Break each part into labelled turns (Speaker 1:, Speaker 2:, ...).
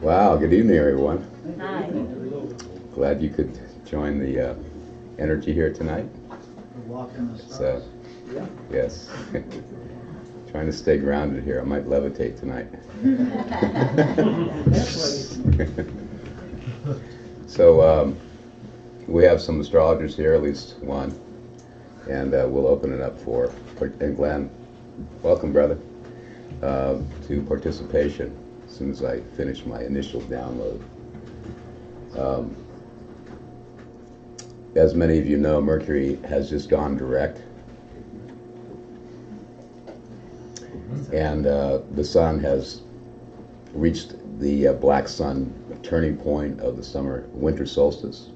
Speaker 1: Wow, good evening, everyone.
Speaker 2: Hi.
Speaker 1: Glad you could join the energy here tonight.
Speaker 3: Walking the
Speaker 1: It's,
Speaker 3: stars.
Speaker 1: yes. Trying to stay grounded here. I might levitate tonight. So, we have some astrologers here, at least one, and we'll open it up and Glenn, welcome, brother, to participation as soon as I finish my initial download. As many of you know, Mercury has just gone direct, and the sun has reached the black sun turning point of the winter solstice.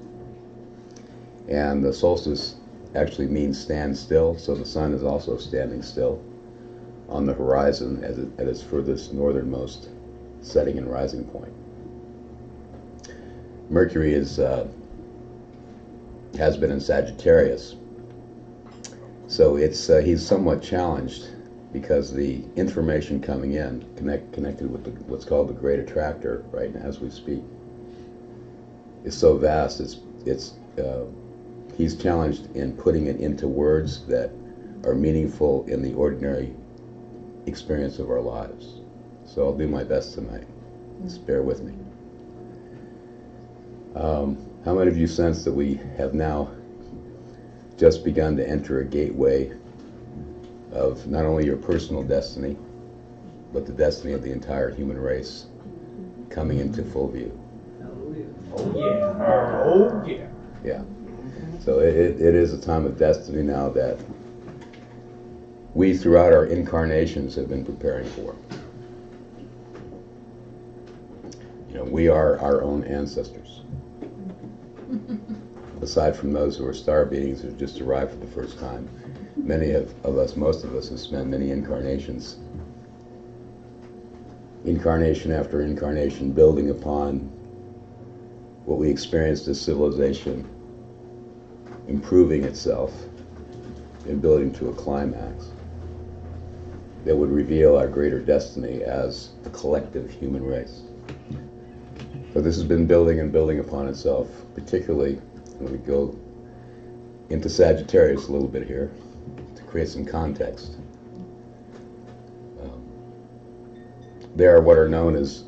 Speaker 1: And the solstice actually means stand still, so the sun is also standing still on the horizon at its furthest northernmost setting and rising point. Mercury has been in Sagittarius, so he's somewhat challenged because the information coming in connected with what's called the Great Attractor right now as we speak is so vast. He's challenged in putting it into words that are meaningful in the ordinary experience of our lives. So I'll do my best tonight. Just bear with me. How many of you sense that we have now just begun to enter a gateway of not only your personal destiny, but the destiny of the entire human race coming into full view?
Speaker 3: Oh yeah. Oh yeah.
Speaker 1: Yeah. So it is a time of destiny now that we throughout our incarnations have been preparing for. You know, we are our own ancestors. Aside from those who are star beings who just arrived for the first time, many of us, most of us, have spent many incarnations, incarnation after incarnation, building upon what we experienced as civilization, improving itself and building to a climax that would reveal our greater destiny as a collective human race. So this has been building and building upon itself, particularly when we go into Sagittarius a little bit here to create some context. There are what are known as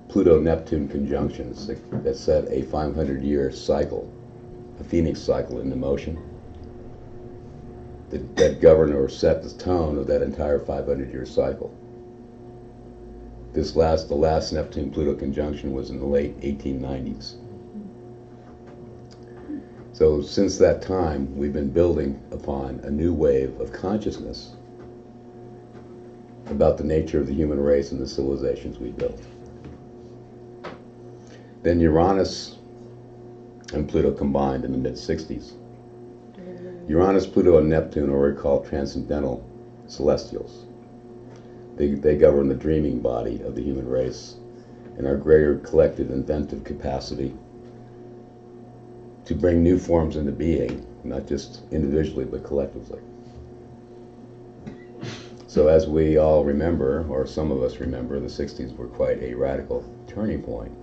Speaker 1: Pluto-Neptune conjunctions that set a 500-year cycle, a phoenix cycle into motion, that govern or set the tone of that entire 500-year cycle. The last Neptune-Pluto conjunction was in the late 1890s. So since that time, we've been building upon a new wave of consciousness about the nature of the human race and the civilizations we built. Then Uranus and Pluto combined in the mid-60s. Uranus, Pluto, and Neptune are what are called transcendental celestials. They govern the dreaming body of the human race and our greater collective inventive capacity to bring new forms into being, not just individually, but collectively. So as we all remember, or some of us remember, the 60s were quite a radical turning point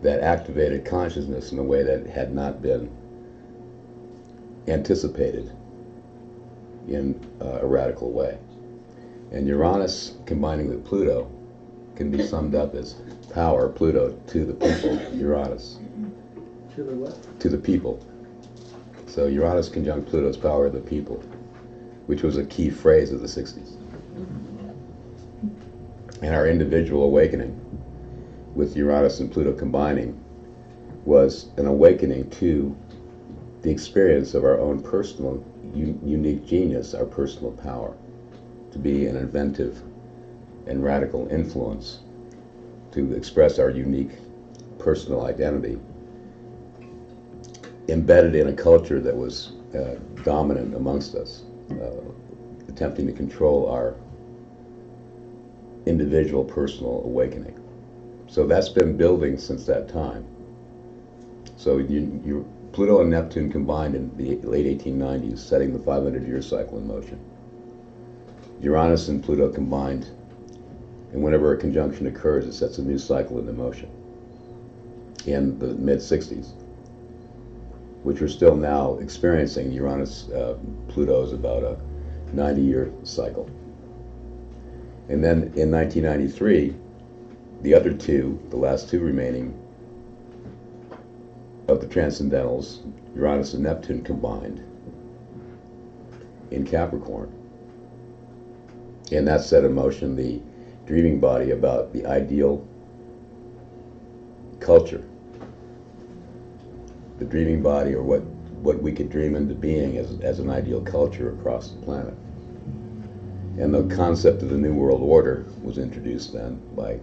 Speaker 1: that activated consciousness in a way that had not been anticipated in a radical way. And Uranus combining with Pluto can be summed up as power, Pluto, to the people, Uranus.
Speaker 3: To the what?
Speaker 1: To the people. So Uranus conjunct Pluto's power of the people, which was a key phrase of the 60s. And our individual awakening with Uranus and Pluto combining was an awakening to the experience of our own personal, unique genius, our personal power, to be an inventive and radical influence, to express our unique personal identity, embedded in a culture that was dominant amongst us, attempting to control our individual personal awakening. So that's been building since that time. So Pluto and Neptune combined in the late 1890s, setting the 500-year cycle in motion. Uranus and Pluto combined And whenever a conjunction occurs, it sets a new cycle into motion in the mid-60s, which we're still now experiencing. Uranus-Pluto is about a 90-year cycle. And then in 1993, the other two, the last two remaining of the transcendentals, Uranus and Neptune combined in Capricorn. And that set in motion the dreaming body about the ideal culture, the dreaming body, or what we could dream into being as an ideal culture across the planet. And the concept of the New World Order was introduced then by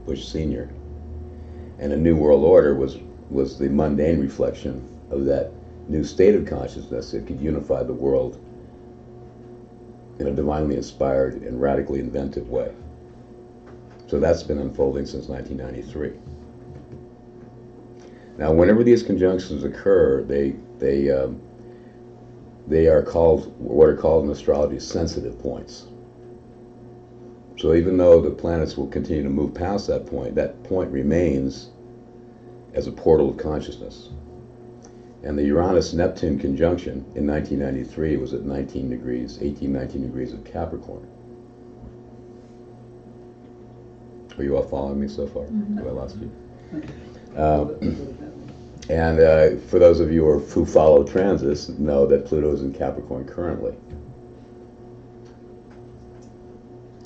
Speaker 1: Bush Sr. And a New World Order was the mundane reflection of that new state of consciousness that could unify the world in a divinely inspired and radically inventive way. So that's been unfolding since 1993. Now, whenever these conjunctions occur, they are called, what are called in astrology, sensitive points. So even though the planets will continue to move past that point remains as a portal of consciousness. And the Uranus-Neptune conjunction in 1993 was at 19 degrees of Capricorn. Are you all following me so far?
Speaker 2: Mm-hmm.
Speaker 1: Have I lost you? And for those of you who follow transits, know that Pluto is in Capricorn currently.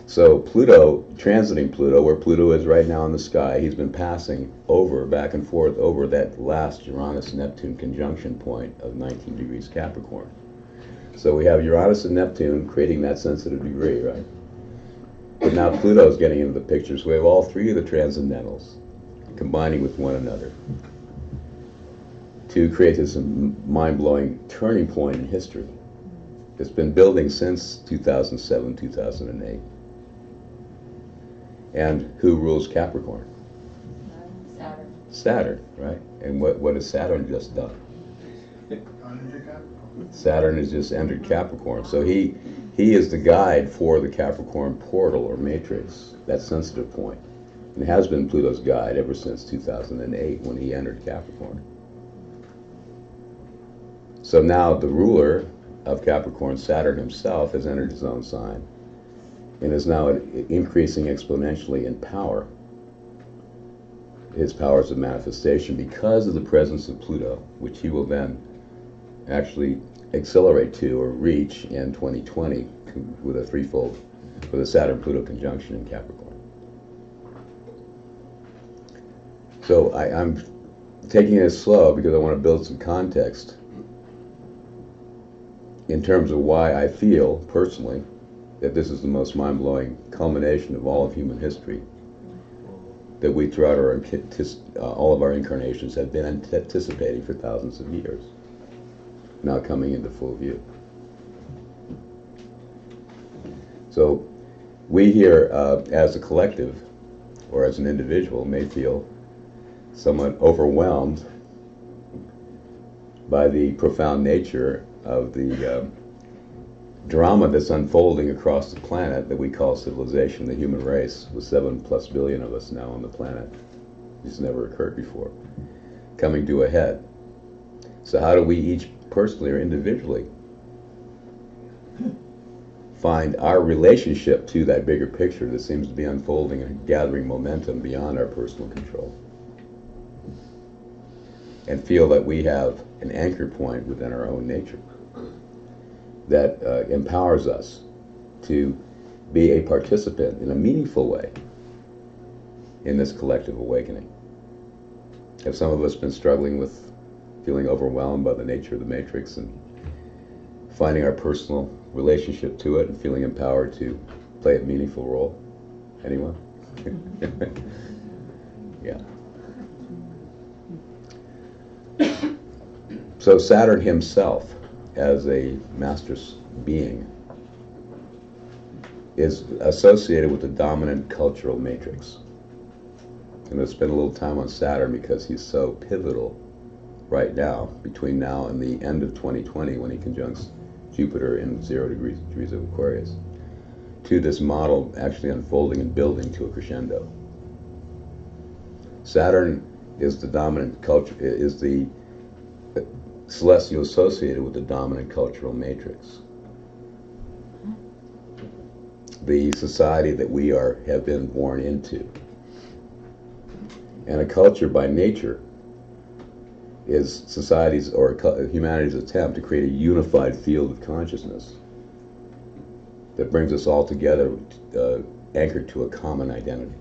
Speaker 1: So Pluto, transiting Pluto, where Pluto is right now in the sky, he's been passing back and forth over that last Uranus-Neptune conjunction point of 19 degrees Capricorn. So we have Uranus and Neptune creating that sensitive degree, right? But now Pluto's getting into the picture, so we have all three of the transcendentals combining with one another to create this mind-blowing turning point in history. It's been building since 2007, 2008. And who rules Capricorn?
Speaker 2: Saturn.
Speaker 1: Saturn, right? And what has Saturn just done? Saturn has just entered Capricorn. So he is the guide for the Capricorn portal or matrix, that sensitive point. And has been Pluto's guide ever since 2008 when he entered Capricorn. So now the ruler of Capricorn, Saturn himself, has entered his own sign and is now increasing exponentially in power. His powers of manifestation because of the presence of Pluto, which he will then actually accelerate to or reach in 2020 with a Saturn-Pluto conjunction in Capricorn. So I'm taking it slow because I want to build some context in terms of why I feel personally that this is the most mind-blowing culmination of all of human history, that we throughout all of our incarnations have been anticipating for thousands of years, now coming into full view. So we here as a collective or as an individual may feel somewhat overwhelmed by the profound nature of the drama that's unfolding across the planet that we call civilization, the human race, with 7+ billion of us now on the planet. This has never occurred before, coming to a head. So how do we each personally or individually find our relationship to that bigger picture that seems to be unfolding and gathering momentum beyond our personal control, and feel that we have an anchor point within our own nature that empowers us to be a participant in a meaningful way in this collective awakening? Have some of us been struggling with feeling overwhelmed by the nature of the matrix and finding our personal relationship to it and feeling empowered to play a meaningful role? Anyone? Yeah. So Saturn himself, as a master being, is associated with the dominant cultural matrix. And let's spend a little time on Saturn because he's so pivotal right now, between now and the end of 2020 when he conjuncts Jupiter in 0 degrees of Aquarius, to this model actually unfolding and building to a crescendo. Saturn is the dominant culture, is the celestial associated with the dominant cultural matrix. The society that we have been born into. And a culture by nature is society's or humanity's attempt to create a unified field of consciousness that brings us all together, anchored to a common identity.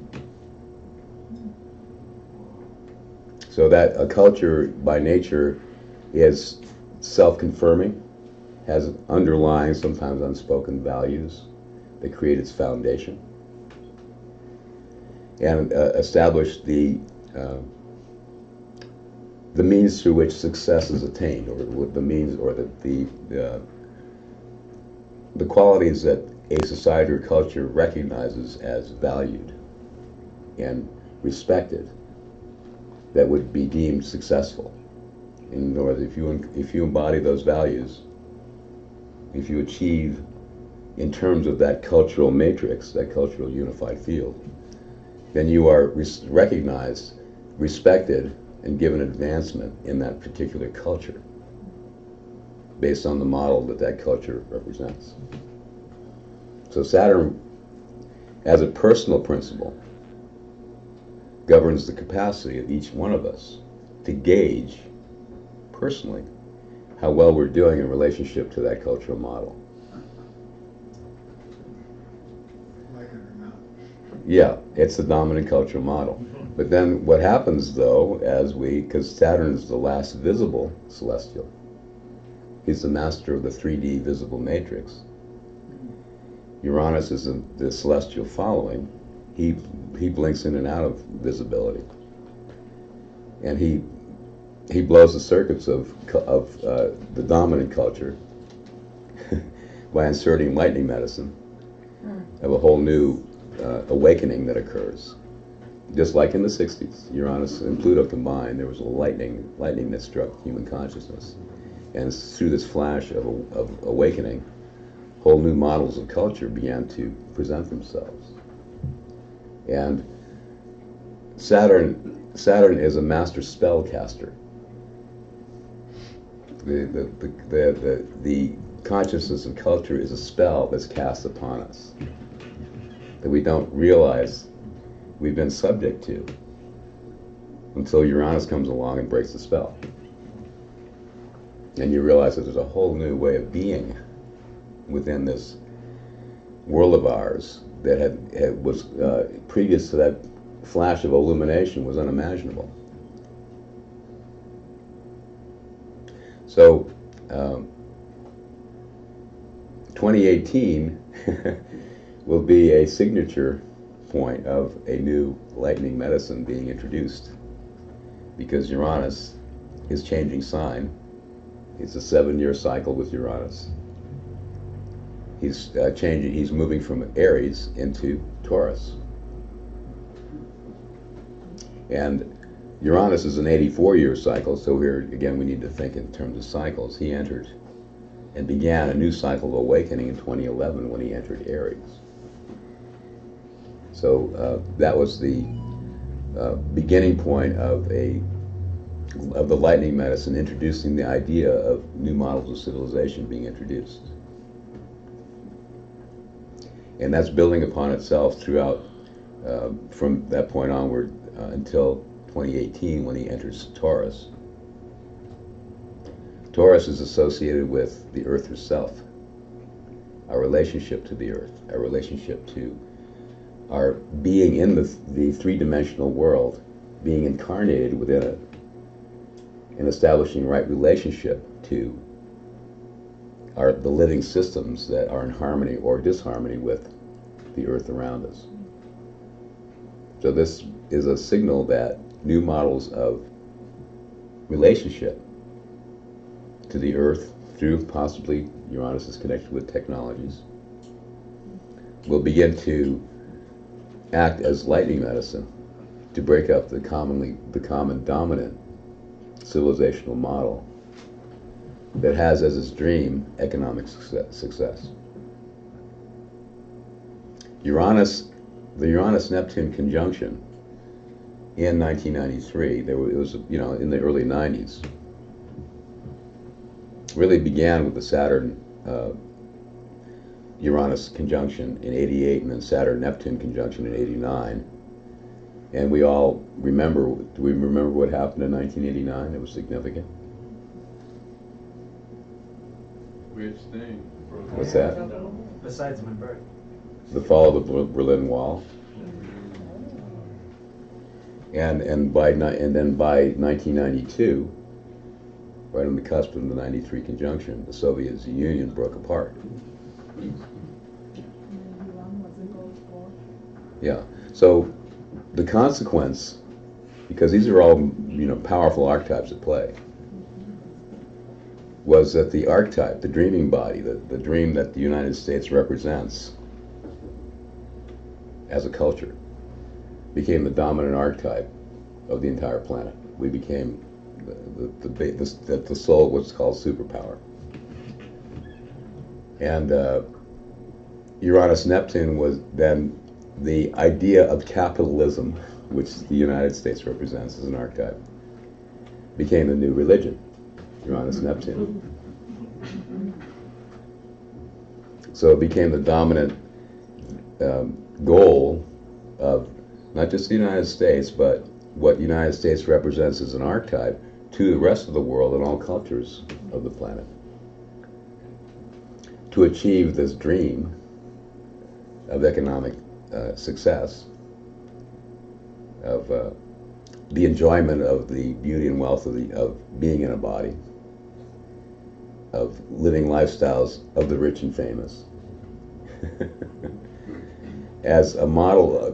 Speaker 1: So that a culture by nature is self-confirming, has underlying, sometimes unspoken values that create its foundation, and establish the means through which success is attained, or the means, or the qualities that a society or culture recognizes as valued and respected that would be deemed successful. In other words, if you embody those values, if you achieve in terms of that cultural matrix, that cultural unified field, then you are recognized, respected, and given advancement in that particular culture based on the model that that culture represents. So Saturn, as a personal principle, governs the capacity of each one of us to gauge personally how well we're doing in relationship to that cultural model.
Speaker 3: Like it or not.
Speaker 1: Yeah, it's the dominant cultural model. But then what happens though, because Saturn is the last visible celestial, he's the master of the 3D visible matrix. Uranus is the celestial following. He blinks in and out of visibility, and he blows the circuits of the dominant culture by inserting lightning medicine of a whole new awakening that occurs. Just like in the 60s, Uranus and Pluto combined, there was a lightning that struck human consciousness, and through this flash of awakening, whole new models of culture began to present themselves. And Saturn is a master spellcaster. The consciousness of culture is a spell that's cast upon us that we don't realize we've been subject to until Uranus comes along and breaks the spell. And you realize that there's a whole new way of being within this world of ours that was previous to that flash of illumination was unimaginable. So 2018 will be a signature point of a new lightning medicine being introduced, because Uranus is changing sign. It's a 7-year cycle with Uranus. He's changing. He's moving from Aries into Taurus, and Uranus is an 84-year cycle. So here again, we need to think in terms of cycles. He entered and began a new cycle of awakening in 2011 when he entered Aries. So that was the beginning point of the lightning medicine, introducing the idea of new models of civilization being introduced. And that's building upon itself throughout, from that point onward until 2018 when he enters Taurus. Taurus is associated with the Earth herself, our relationship to the Earth, our relationship to our being in the three-dimensional world, being incarnated within it, and establishing right relationship to the living systems that are in harmony or disharmony with the Earth around us. So this is a signal that new models of relationship to the Earth, through possibly Uranus is connected with technologies, will begin to act as lightning medicine to break up the common dominant civilizational model that has as its dream economic success. Uranus, the Uranus-Neptune conjunction in 1993, it was, in the early 90s, really began with the Saturn Uranus conjunction in 88 and then Saturn-Neptune conjunction in 89. And we all remember, do we remember what happened in 1989? It was significant.
Speaker 4: Which thing?
Speaker 1: What's that?
Speaker 5: Besides my birth.
Speaker 1: The fall of the Berlin Wall. And then by 1992, right on the cusp of the 93 conjunction, the Soviet Union broke apart. Yeah. So the consequence, because these are all powerful archetypes at play, was that the archetype, the dreaming body, the dream that the United States represents as a culture, became the dominant archetype of the entire planet. We became the soul, what's called superpower. And Uranus-Neptune was then the idea of capitalism, which the United States represents as an archetype, became the new religion, Uranus-Neptune. So it became the dominant goal of not just the United States, but what the United States represents as an archetype to the rest of the world and all cultures of the planet. To achieve this dream of economic success, of the enjoyment of the beauty and wealth of being in a body, of living lifestyles of the rich and famous, as a model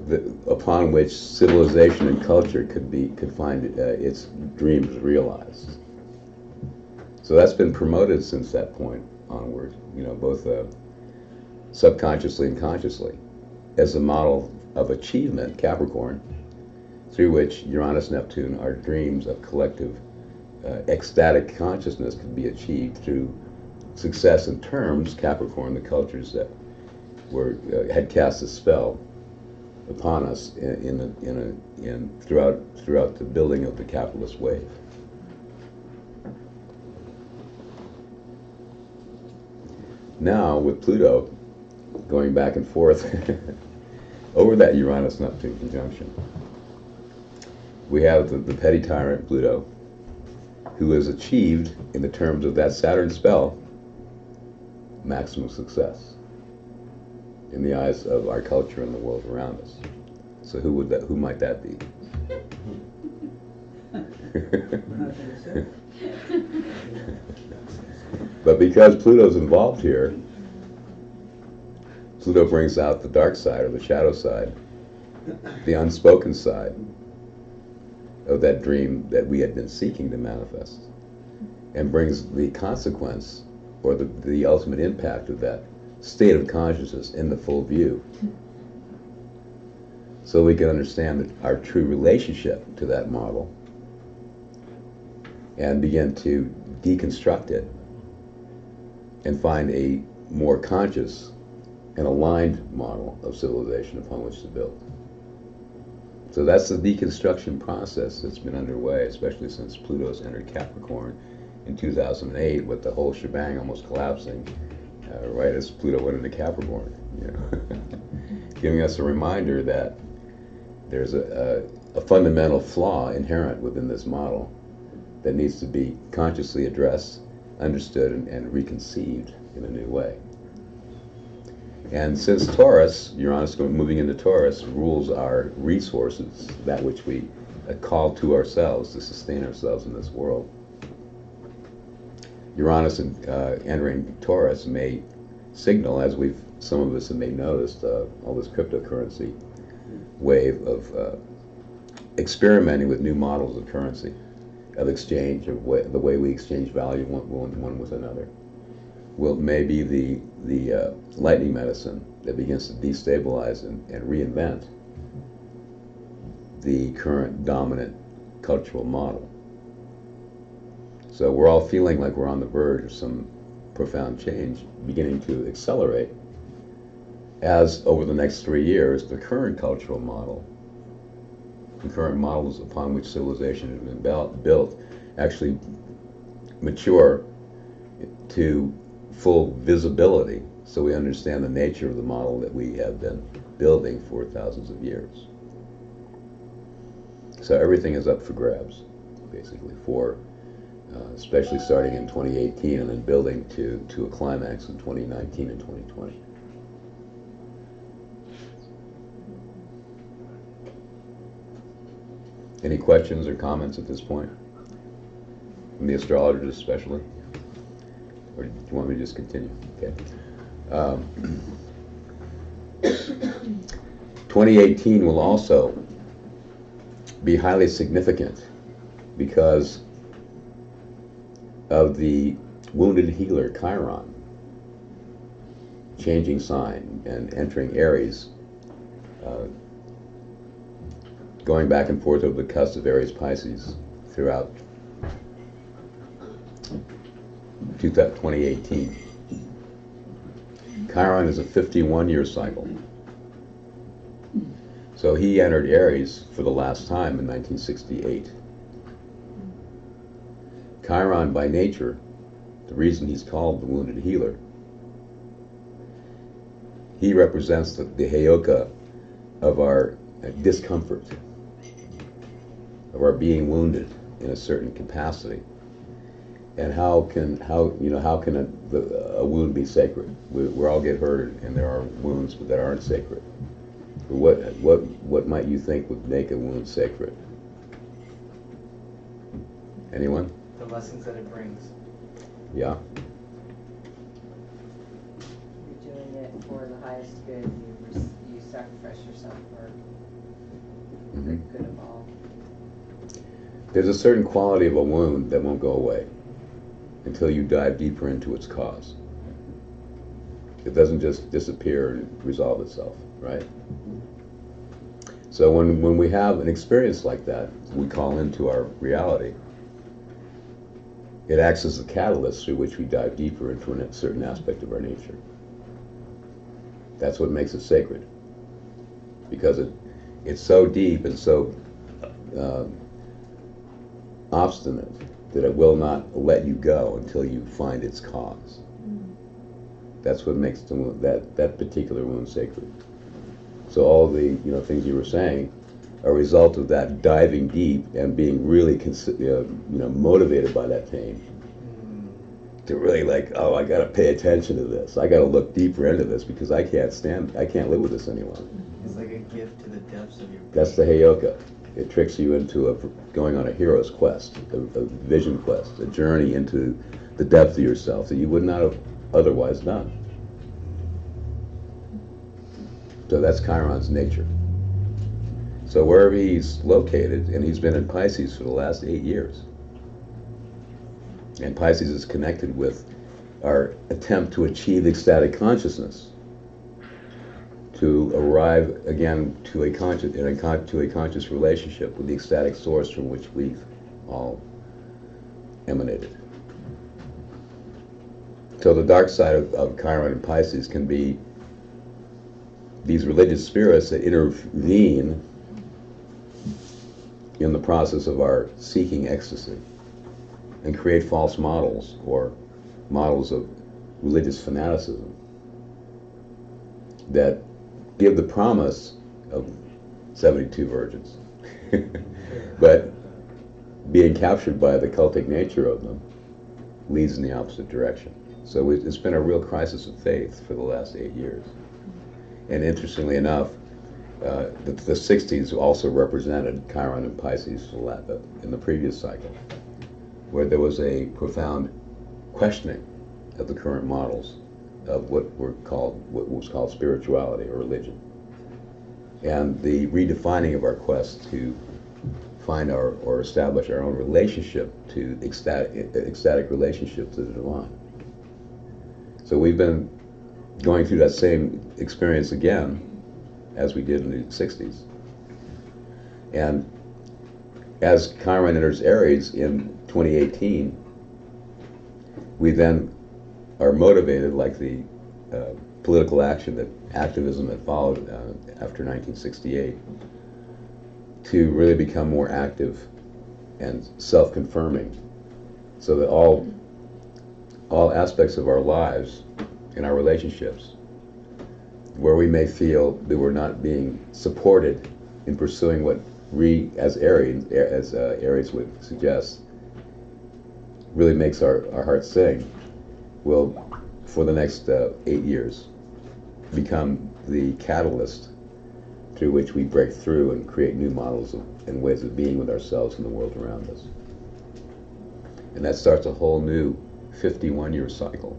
Speaker 1: upon which civilization and culture could find its dreams realized. So that's been promoted since that point onward, both subconsciously and consciously, as a model of achievement, Capricorn, through which Uranus-Neptune, our dreams of collective ecstatic consciousness, could be achieved through success in terms, Capricorn, the cultures that had cast a spell upon us throughout the building of the capitalist wave. Now, with Pluto going back and forth over that Uranus-Neptune conjunction, we have the petty tyrant Pluto, who has achieved, in the terms of that Saturn spell, maximum success in the eyes of our culture and the world around us. So who might that be? But because Pluto's involved here, Pluto brings out the dark side, or the shadow side, the unspoken side of that dream that we had been seeking to manifest, and brings the consequence, or the ultimate impact of that state of consciousness in the full view, so we can understand our true relationship to that model and begin to deconstruct it and find a more conscious and aligned model of civilization upon which to build. So that's the deconstruction process that's been underway, especially since Pluto's entered Capricorn in 2008, with the whole shebang almost collapsing right as Pluto went into Capricorn, giving us a reminder that there's a fundamental flaw inherent within this model that needs to be consciously addressed, understood, and reconceived in a new way. And since Taurus, Uranus moving into Taurus, rules our resources, that which we call to ourselves to sustain ourselves in this world, Uranus entering Taurus may signal, as some of us have may noticed, all this cryptocurrency wave of experimenting with new models of currency, of exchange, of the way we exchange value one with another. Will maybe the lightning medicine that begins to destabilize and reinvent the current dominant cultural model. So we're all feeling like we're on the verge of some profound change beginning to accelerate as over the next 3 years, the current cultural model, the current models upon which civilization has been built, actually mature to full visibility, so we understand the nature of the model that we have been building for thousands of years. So everything is up for grabs, basically, for especially starting in 2018 and then building to a climax in 2019 and 2020. Any questions or comments at this point? From the astrologers especially? Or do you want me to just continue? Okay. 2018 will also be highly significant because of the wounded healer Chiron changing sign and entering Aries, going back and forth over the cusp of Aries Pisces throughout 2018. Chiron is a 51-year cycle. So he entered Aries for the last time in 1968. Chiron, by nature, the reason he's called the wounded healer, he represents the heyoka of our discomfort, of our being wounded in a certain capacity. And how can a wound be sacred? We all get hurt, and there are wounds that aren't sacred. What might you think would make a wound sacred? Anyone?
Speaker 5: The lessons that it brings.
Speaker 1: Yeah.
Speaker 2: You're doing it for the highest good. You sacrifice yourself for the good of all.
Speaker 1: There's a certain quality of a wound that won't go away until you dive deeper into its cause. It doesn't just disappear and resolve itself, right? So when we have an experience like that, we call into our reality. It acts as a catalyst through which we dive deeper into a certain aspect of our nature. That's what makes it sacred, because it's so deep and so obstinate that it will not let you go until you find its cause. That's what makes that particular wound sacred. So all the things you were saying are a result of that diving deep and being really motivated by that pain. To really I got to pay attention to this. I got to look deeper into this because I can't live with this anymore.
Speaker 5: It's like a gift to the depths of your being.
Speaker 1: That's the heyoka. It tricks you into going on a hero's quest, a vision quest, a journey into the depth of yourself that you would not have otherwise done. So that's Chiron's nature. So wherever he's located, and he's been in Pisces for the last 8 years, and Pisces is connected with our attempt to achieve ecstatic consciousness, to arrive again to a conscious relationship with the ecstatic source from which we've all emanated. So the dark side of Chiron and Pisces can be these religious spirits that intervene in the process of our seeking ecstasy and create false models or models of religious fanaticism that give the promise of 72 virgins, but being captured by the cultic nature of them leads in the opposite direction. So it's been a real crisis of faith for the last 8 years. And interestingly enough, the 60s also represented Chiron and Pisces in the previous cycle, where there was a profound questioning of the current models of what was called spirituality or religion, and the redefining of our quest to find or establish our own relationship to ecstatic relationship to the divine. So we've been going through that same experience again as we did in the 60s. And as Chiron enters Aries in 2018, we then are motivated, like the political action, that activism that followed after 1968, to really become more active and self-confirming, so that all aspects of our lives and our relationships, where we may feel that we're not being supported in pursuing what we, as Aries would suggest, really makes our hearts sing, will, for the next 8 years, become the catalyst through which we break through and create new models and ways of being with ourselves and the world around us. And that starts a whole new 51-year cycle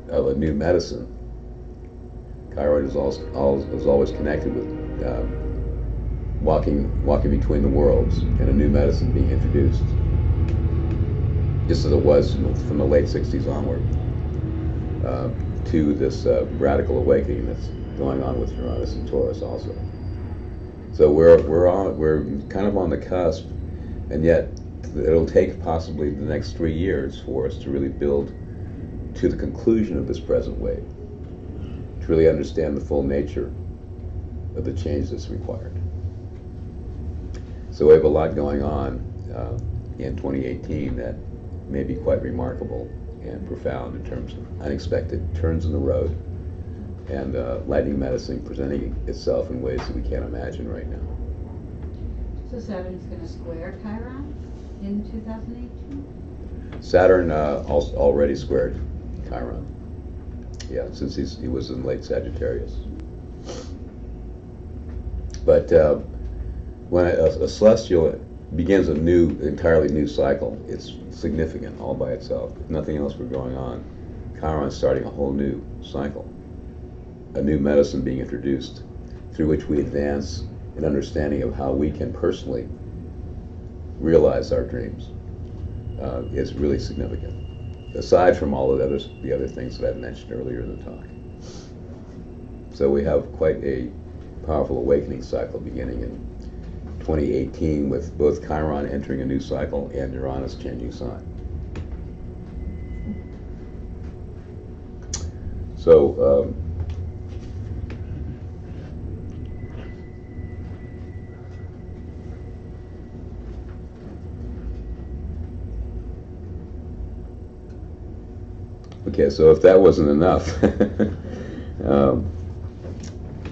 Speaker 1: of a new medicine. Chiron is always connected with walking between the worlds, and a new medicine being introduced, just as it was from the late 60s onward, to this radical awakening that's going on with Uranus and Taurus also. So we're kind of on the cusp, and yet it'll take possibly the next 3 years for us to really build to the conclusion of this present wave, to really understand the full nature of the change that's required. So we have a lot going on in 2018 that may be quite remarkable and profound in terms of unexpected turns in the road, and lightning medicine presenting itself in ways that we can't imagine right now.
Speaker 6: So Saturn's going to square Chiron in 2018?
Speaker 1: Saturn already squared Chiron. Yeah, since he was in late Sagittarius. But when a celestial begins a entirely new cycle, it's significant all by itself. If nothing else were going on, Chiron's starting a whole new cycle, a new medicine being introduced through which we advance an understanding of how we can personally realize our dreams. Is really significant, aside from all of the other things that I've mentioned earlier in the talk. So we have quite a powerful awakening cycle beginning in 2018, with both Chiron entering a new cycle and Uranus changing sign. So okay, so if that wasn't enough,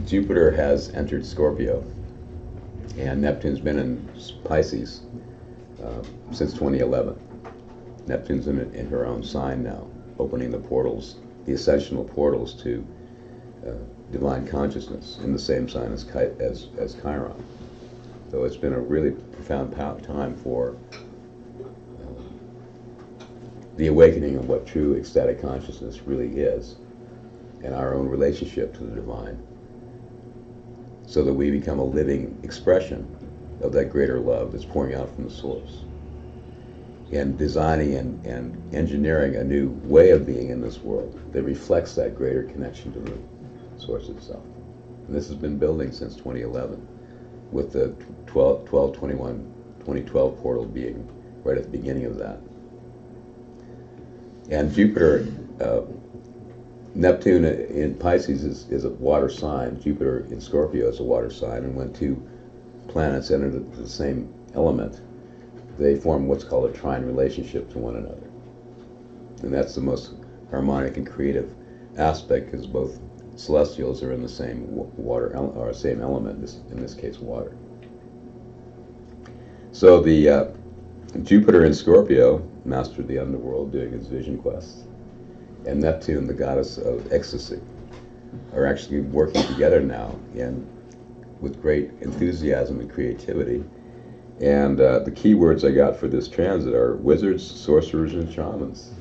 Speaker 1: Jupiter has entered Scorpio, and Neptune's been in Pisces since 2011. Neptune's in her own sign now, opening the portals, the ascensional portals to divine consciousness in the same sign as Chiron. So it's been a really profound time for the awakening of what true ecstatic consciousness really is, and our own relationship to the divine, so that we become a living expression of that greater love that's pouring out from the source, and designing and engineering a new way of being in this world that reflects that greater connection to the source itself. And this has been building since 2011, with the 2012 portal being right at the beginning of that. And Jupiter, Neptune in Pisces is a water sign. Jupiter in Scorpio is a water sign, and when two planets enter the same element, they form what's called a trine relationship to one another. And that's the most harmonic and creative aspect, because both celestials are in the same or same element, in this case water. So the Jupiter in Scorpio, master of the underworld, doing his vision quests, and Neptune, the goddess of ecstasy, are actually working together now with great enthusiasm and creativity. And the key words I got for this transit are wizards, sorcerers, and shamans,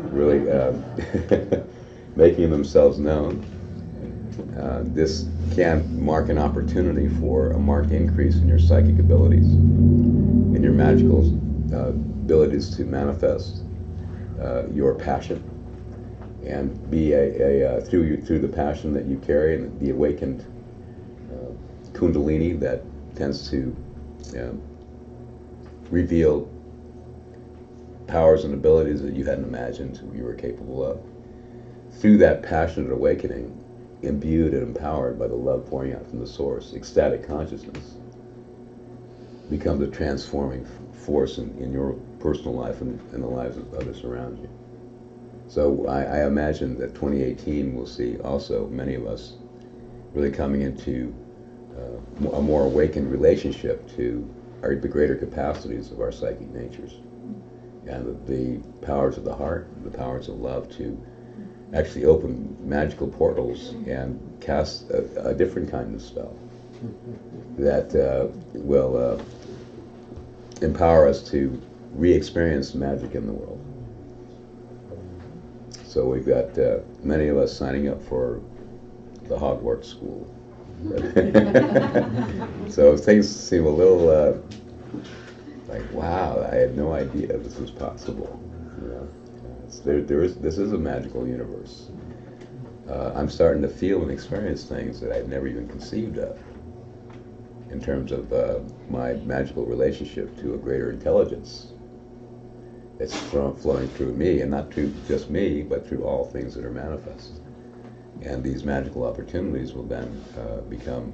Speaker 1: really making themselves known. This can mark an opportunity for a marked increase in your psychic abilities, in your magical abilities to manifest your passion, and be through the passion that you carry and the awakened kundalini that tends to reveal powers and abilities that you hadn't imagined you were capable of. through that passionate awakening, imbued and empowered by the love pouring out from the source, ecstatic consciousness becomes a transforming force in your personal life and in the lives of others around you. So I imagine that 2018 will see also many of us really coming into a more awakened relationship to the greater capacities of our psychic natures and the powers of the heart, the powers of love to actually open magical portals and cast a different kind of spell that will empower us to re-experience magic in the world. So we've got many of us signing up for the Hogwarts school. So things seem a little like, wow, I had no idea this was possible. You know, this is a magical universe. I'm starting to feel and experience things that I'd never even conceived of in terms of my magical relationship to a greater intelligence that's flowing through me, and not through just me, but through all things that are manifest. And these magical opportunities will then become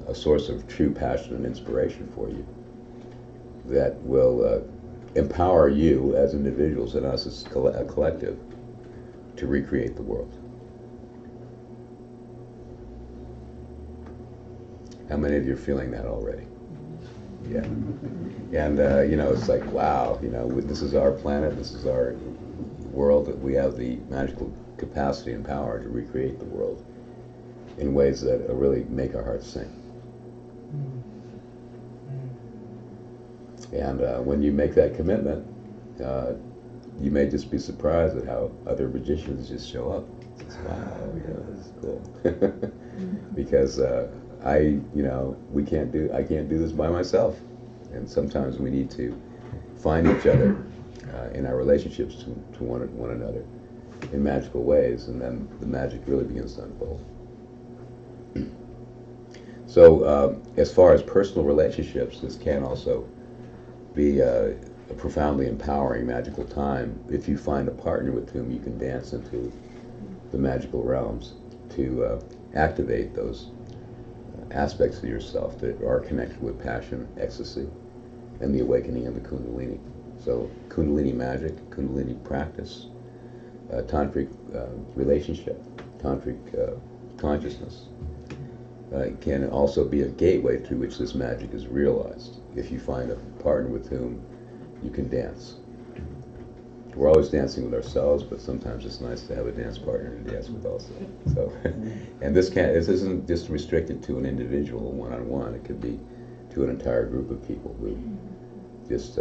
Speaker 1: a source of true passion and inspiration for you that will empower you as individuals and us as a collective to recreate the world. How many of you are feeling that already? Yeah. And, you know, it's like, wow, you know, this is our planet, this is our world, that we have the magical capacity and power to recreate the world in ways that really make our hearts sing. And when you make that commitment, you may just be surprised at how other magicians just show up. It's just, wow, you know, this is cool. Because I can't do this by myself. And sometimes we need to find each other in our relationships to one another in magical ways, and then the magic really begins to unfold. So as far as personal relationships, this can also be a profoundly empowering magical time if you find a partner with whom you can dance into the magical realms to activate those aspects of yourself that are connected with passion, ecstasy, and the awakening of the Kundalini. So Kundalini magic, Kundalini practice, tantric relationship, tantric consciousness can also be a gateway through which this magic is realized if you find a partner with whom you can dance. We're always dancing with ourselves, but sometimes it's nice to have a dance partner to dance with also. So, and this isn't just restricted to an individual one-on-one. It could be to an entire group of people who just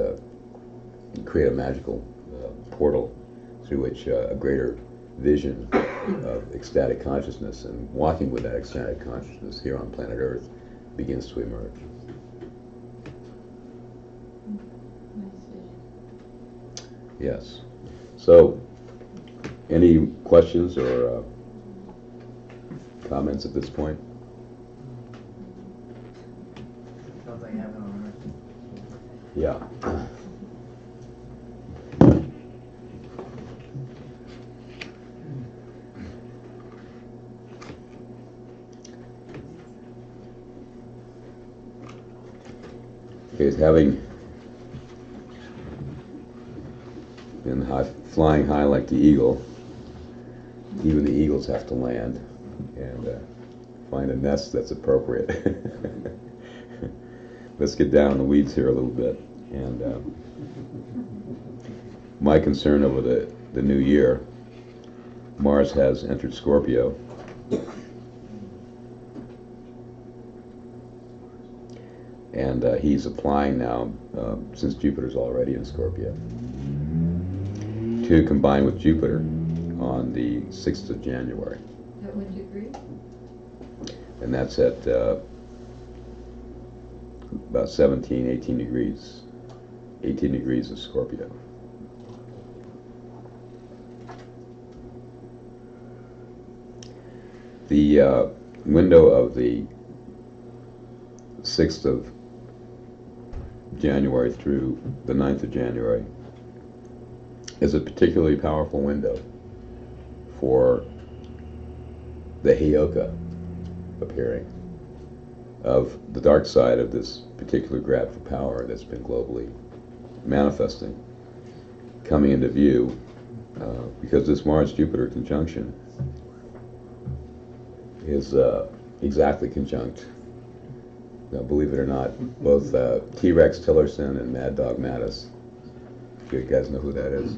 Speaker 1: create a magical portal through which a greater vision of ecstatic consciousness and walking with that ecstatic consciousness here on planet Earth begins to emerge. Yes. So, any questions or comments at this point?
Speaker 5: Sounds like heaven on earth.
Speaker 1: Yeah. Is having been flying high like the eagle, even the eagles have to land and find a nest that's appropriate. Let's get down in the weeds here a little bit. And my concern over the new year, Mars has entered Scorpio. And he's applying now, since Jupiter's already in Scorpio, to combine with Jupiter on the 6th of January.
Speaker 6: At what degree?
Speaker 1: And that's at about 17, 18 degrees. 18 degrees of Scorpio. The window of the 6th of January through the 9th of January is a particularly powerful window for the Heyoka appearing, of the dark side of this particular grab for power that's been globally manifesting, coming into view, because this Mars-Jupiter conjunction is exactly conjunct. Now, believe it or not, both T-Rex Tillerson and Mad Dog Mattis. You guys know who that is?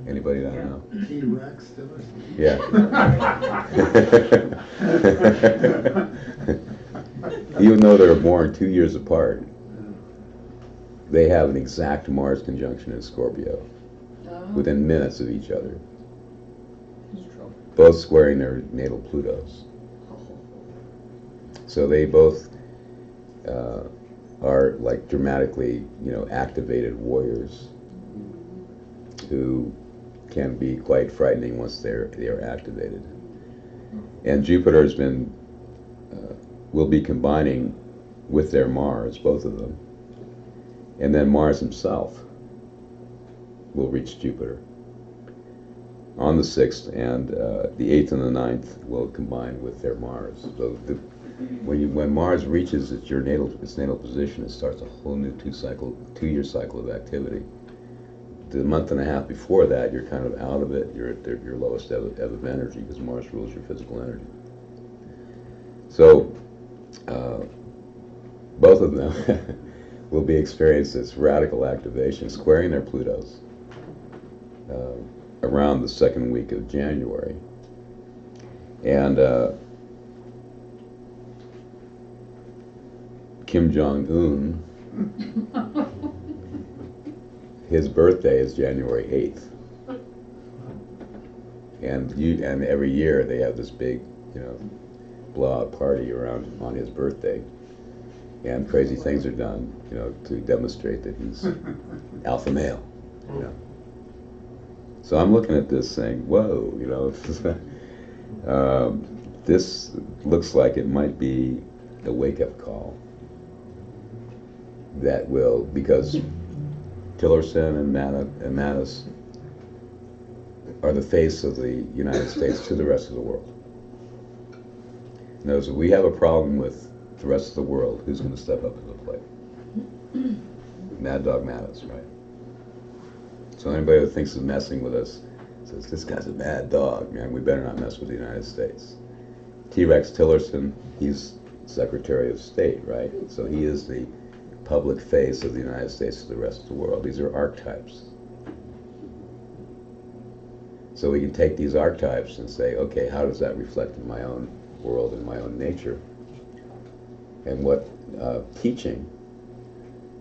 Speaker 1: Anybody that know?
Speaker 3: T-Rex, Tillerson.
Speaker 1: Yeah. Even though they were born 2 years apart, they have an exact Mars conjunction in Scorpio, within minutes of each other, both squaring their natal Plutos. So they both are like dramatically, activated warriors who can be quite frightening once they are activated. And Jupiter has been will be combining with their Mars, both of them, and then Mars himself will reach Jupiter on the 6th, and the 8th and the 9th will combine with their Mars. So when Mars reaches its natal position, it starts a whole new 2-year cycle of activity. The month and a half before that, you're kind of out of it. You're at your lowest ebb of energy, because Mars rules your physical energy. So both of them will be experiencing this radical activation, squaring their Plutos around the second week of January. And Kim Jong-un, his birthday is January 8th. And every year they have this big, blowout party around on his birthday. And crazy things are done, to demonstrate that he's alpha male. So I'm looking at this saying, whoa, this looks like it might be a wake-up call that will, because Tillerson and Mattis are the face of the United States to the rest of the world. Now, so we have a problem with the rest of the world. Who's going to step up to the plate? Mad Dog Mattis, right? So anybody who thinks of messing with us says, this guy's a bad dog, man, we better not mess with the United States. T-Rex Tillerson, he's Secretary of State, right? So he is the public face of the United States to the rest of the world. These are archetypes. So we can take these archetypes and say, okay, how does that reflect in my own world and my own nature? And what teaching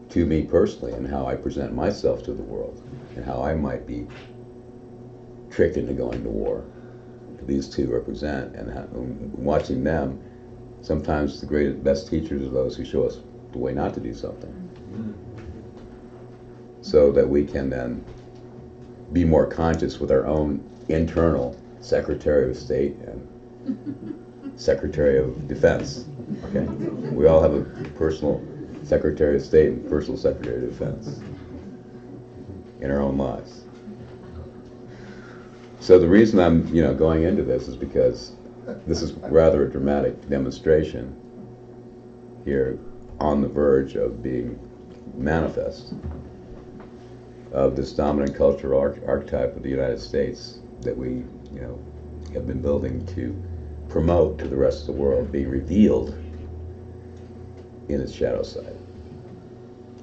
Speaker 1: to me personally, and how I present myself to the world, and how I might be tricked into going to war. These two represent, and watching them, sometimes the best teachers are those who show us the way not to do something, so that we can then be more conscious with our own internal Secretary of State and Secretary of Defense. Okay, we all have a personal Secretary of State and personal Secretary of Defense in our own lives. So the reason I'm, going into this is because this is rather a dramatic demonstration here on the verge of being manifest of this dominant cultural archetype of the United States that we, have been building to promote to the rest of the world, being revealed in its shadow side,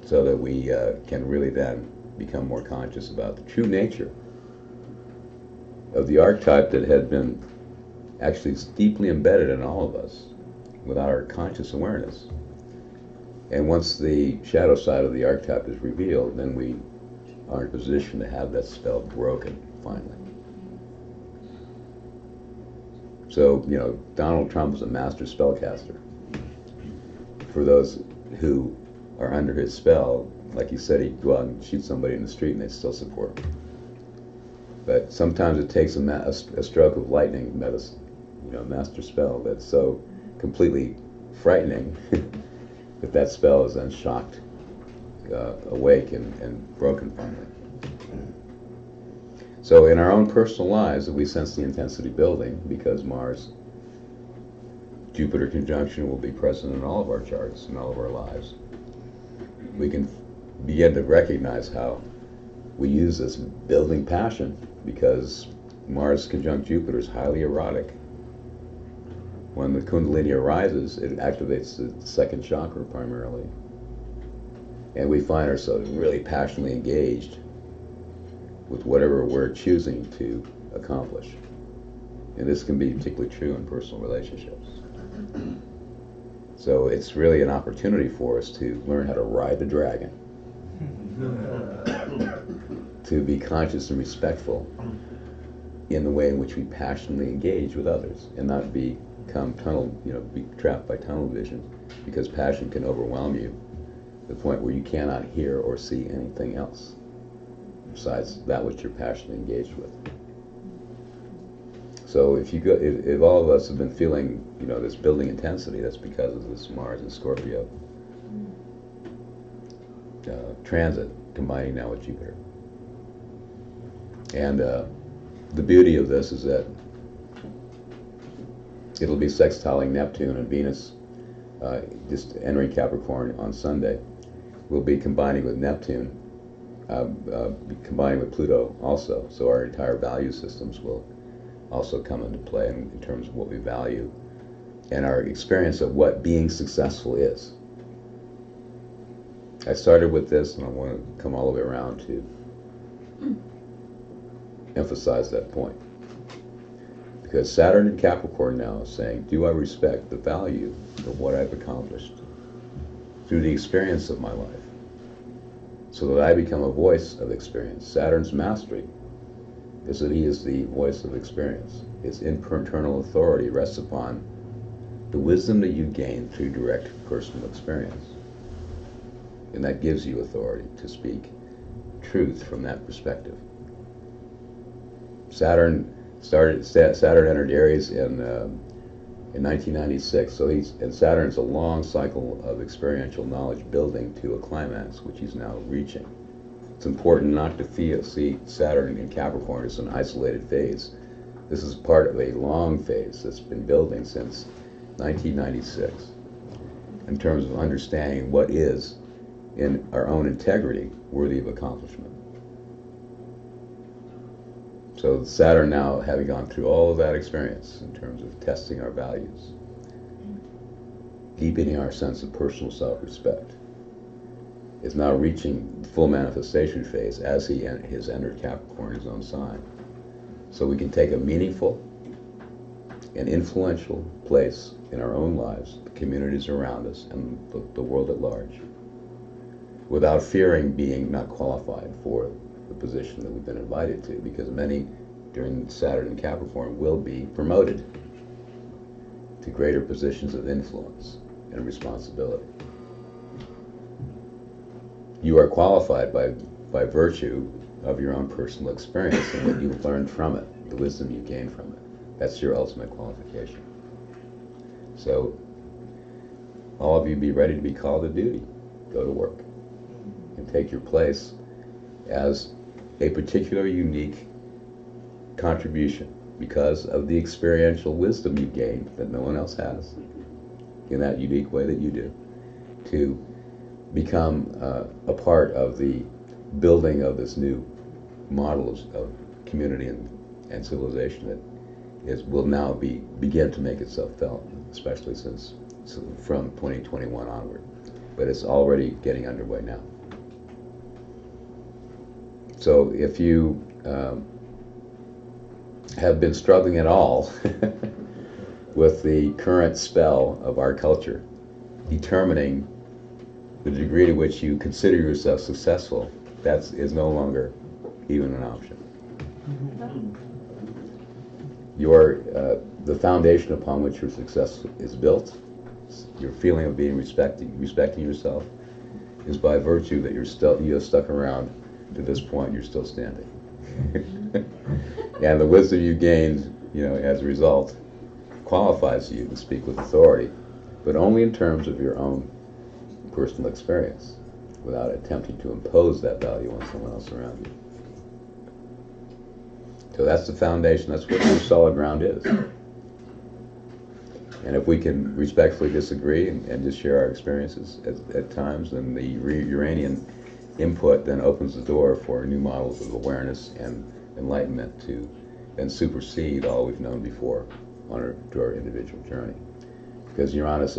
Speaker 1: so that we can really then become more conscious about the true nature of the archetype that had been actually deeply embedded in all of us without our conscious awareness. And once the shadow side of the archetype is revealed, then we are in a position to have that spell broken finally. So, Donald Trump is a master spellcaster. For those who are under his spell, like you said, he'd go out and shoot somebody in the street and they'd still support him. But sometimes it takes a stroke of lightning, master spell, that's so completely frightening that spell is then shocked awake and broken finally. So in our own personal lives, we sense the intensity building because Mars Jupiter conjunction will be present in all of our charts, in all of our lives. We can begin to recognize how we use this building passion because Mars conjunct Jupiter is highly erotic. When the Kundalini arises, it activates the second chakra primarily. And we find ourselves really passionately engaged with whatever we're choosing to accomplish. And this can be particularly true in personal relationships. So it's really an opportunity for us to learn how to ride the dragon, to be conscious and respectful in the way in which we passionately engage with others and not become be trapped by tunnel vision, because passion can overwhelm you to the point where you cannot hear or see anything else besides that which you're passionately engaged with. So if all of us have been feeling, this building intensity, that's because of this Mars and Scorpio transit combining now with Jupiter. And the beauty of this is that it'll be sextiling Neptune and Venus, just entering Capricorn on Sunday. We'll be combining with Neptune, combining with Pluto also. So our entire value systems will also come into play in terms of what we value and our experience of what being successful is. I started with this, and I want to come all the way around to emphasize that point. Because Saturn in Capricorn now is saying, do I respect the value of what I've accomplished through the experience of my life, so that I become a voice of experience. Saturn's mastery is that he is the voice of experience. His internal authority rests upon the wisdom that you gain through direct personal experience. And that gives you authority to speak truth from that perspective. Saturn entered Aries in 1996, and Saturn's a long cycle of experiential knowledge building to a climax, which he's now reaching. It's important not to see Saturn in Capricorn as an isolated phase. This is part of a long phase that's been building since 1996 in terms of understanding what is, in our own integrity, worthy of accomplishment. So Saturn now, having gone through all of that experience in terms of testing our values, deepening our sense of personal self-respect, is now reaching the full manifestation phase as he has entered Capricorn, his own sign. So we can take a meaningful and influential place in our own lives, the communities around us, and the world at large, without fearing being not qualified for the position that we've been invited to, because many during Saturn in Capricorn will be promoted to greater positions of influence and responsibility. You are qualified by virtue of your own personal experience and what you've learned from it, the wisdom you gained from it. That's your ultimate qualification. So all of you be ready to be called to duty. Go to work and take your place as a particular unique contribution because of the experiential wisdom you gained that no one else has in that unique way that you do, to become a part of the building of this new model of community and civilization that will now begin to make itself felt, especially from 2021 onward. But it's already getting underway now. So if you have been struggling at all with the current spell of our culture, determining the degree to which you consider yourself successful, that is no longer even an option. The foundation upon which your success is built, your feeling of being respecting yourself, is by virtue that you have stuck around to this point. You're still standing, and the wisdom you gained, as a result, qualifies you to speak with authority, but only in terms of your own personal experience, without attempting to impose that value on someone else around you. So that's the foundation. That's what true solid ground is. And if we can respectfully disagree and just share our experiences at times, then the Uranian input then opens the door for new models of awareness and enlightenment to then supersede all we've known before to our individual journey. Because Uranus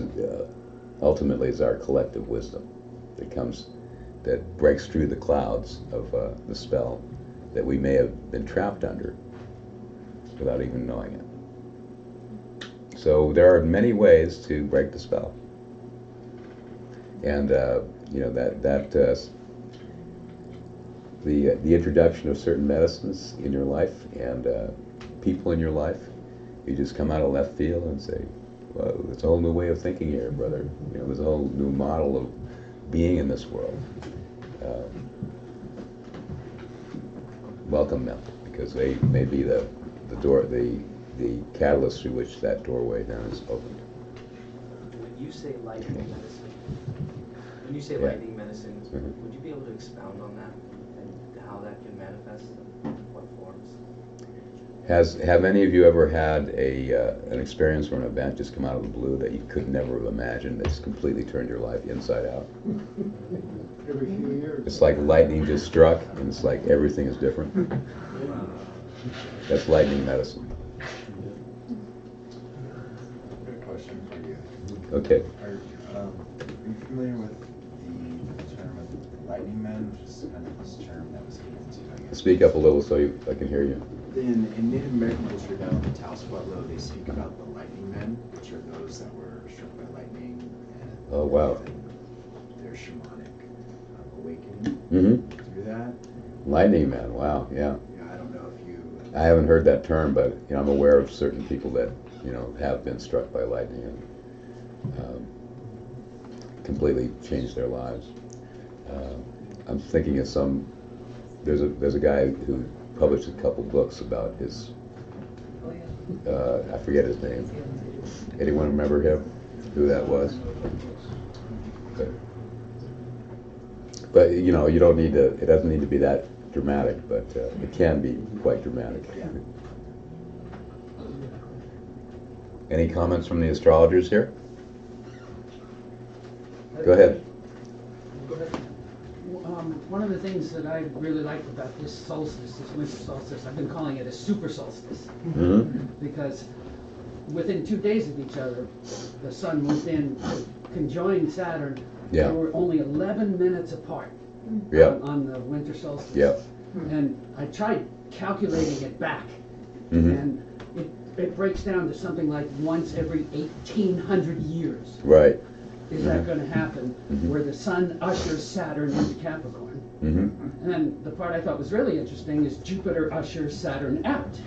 Speaker 1: ultimately is our collective wisdom that breaks through the clouds of the spell that we may have been trapped under without even knowing it. So there are many ways to break the spell, and the introduction of certain medicines in your life and people in your life, you just come out of left field and say, "Well, it's a whole new way of thinking here, brother. There's a whole new model of being in this world." Welcome them, because they may be the door, the catalyst through which that doorway then is opened.
Speaker 7: When you say lightning medicine,
Speaker 1: Yeah.
Speaker 7: lightning medicine,
Speaker 1: Mhm.
Speaker 7: would you be able to expound on that and how that can manifest and what forms?
Speaker 1: Have any of you ever had an experience or an event just come out of the blue that you could never have imagined, that's completely turned your life inside out?
Speaker 3: Every few years.
Speaker 1: It's like lightning just struck, and it's like everything is different. That's lightning medicine.
Speaker 8: Good question for you.
Speaker 1: Okay.
Speaker 8: Are you familiar with the term of lightning men, which is kind of this term that was given to, I guess.
Speaker 1: Speak up a little so I can hear you.
Speaker 8: In Native American culture down in the Taos Pueblo, they speak about the lightning men, which are those that were struck by lightning and
Speaker 1: Oh, wow.
Speaker 8: their shamanic awakening
Speaker 1: Mm-hmm.
Speaker 8: through that.
Speaker 1: Lightning man. Wow. Yeah.
Speaker 8: Yeah, I don't know if you.
Speaker 1: I haven't heard that term, but I'm aware of certain people that have been struck by lightning and completely changed their lives. I'm thinking of there's a guy who published a couple books about his. I forget his name. Anyone remember him? Who that was? But you don't need to. It doesn't need to be that dramatic, but it can be quite dramatic.
Speaker 8: Yeah.
Speaker 1: Any comments from the astrologers here? Go ahead.
Speaker 9: One of the things that I really like about this solstice, this winter solstice, I've been calling it a super solstice,
Speaker 1: Mm-hmm.
Speaker 9: because within 2 days of each other, the sun moved in, conjoined Saturn.
Speaker 1: Yeah.
Speaker 9: They were only 11 minutes apart
Speaker 1: Yeah.
Speaker 9: on the winter solstice.
Speaker 1: Yeah.
Speaker 9: And I tried calculating it back,
Speaker 1: Mm-hmm.
Speaker 9: and it breaks down to something like once every 1,800 years.
Speaker 1: Right.
Speaker 9: Is that going to happen,
Speaker 1: Mhm.
Speaker 9: where the sun ushers Saturn into Capricorn?
Speaker 1: Mm-hmm.
Speaker 9: And then the part I thought was really interesting is Jupiter ushers Saturn out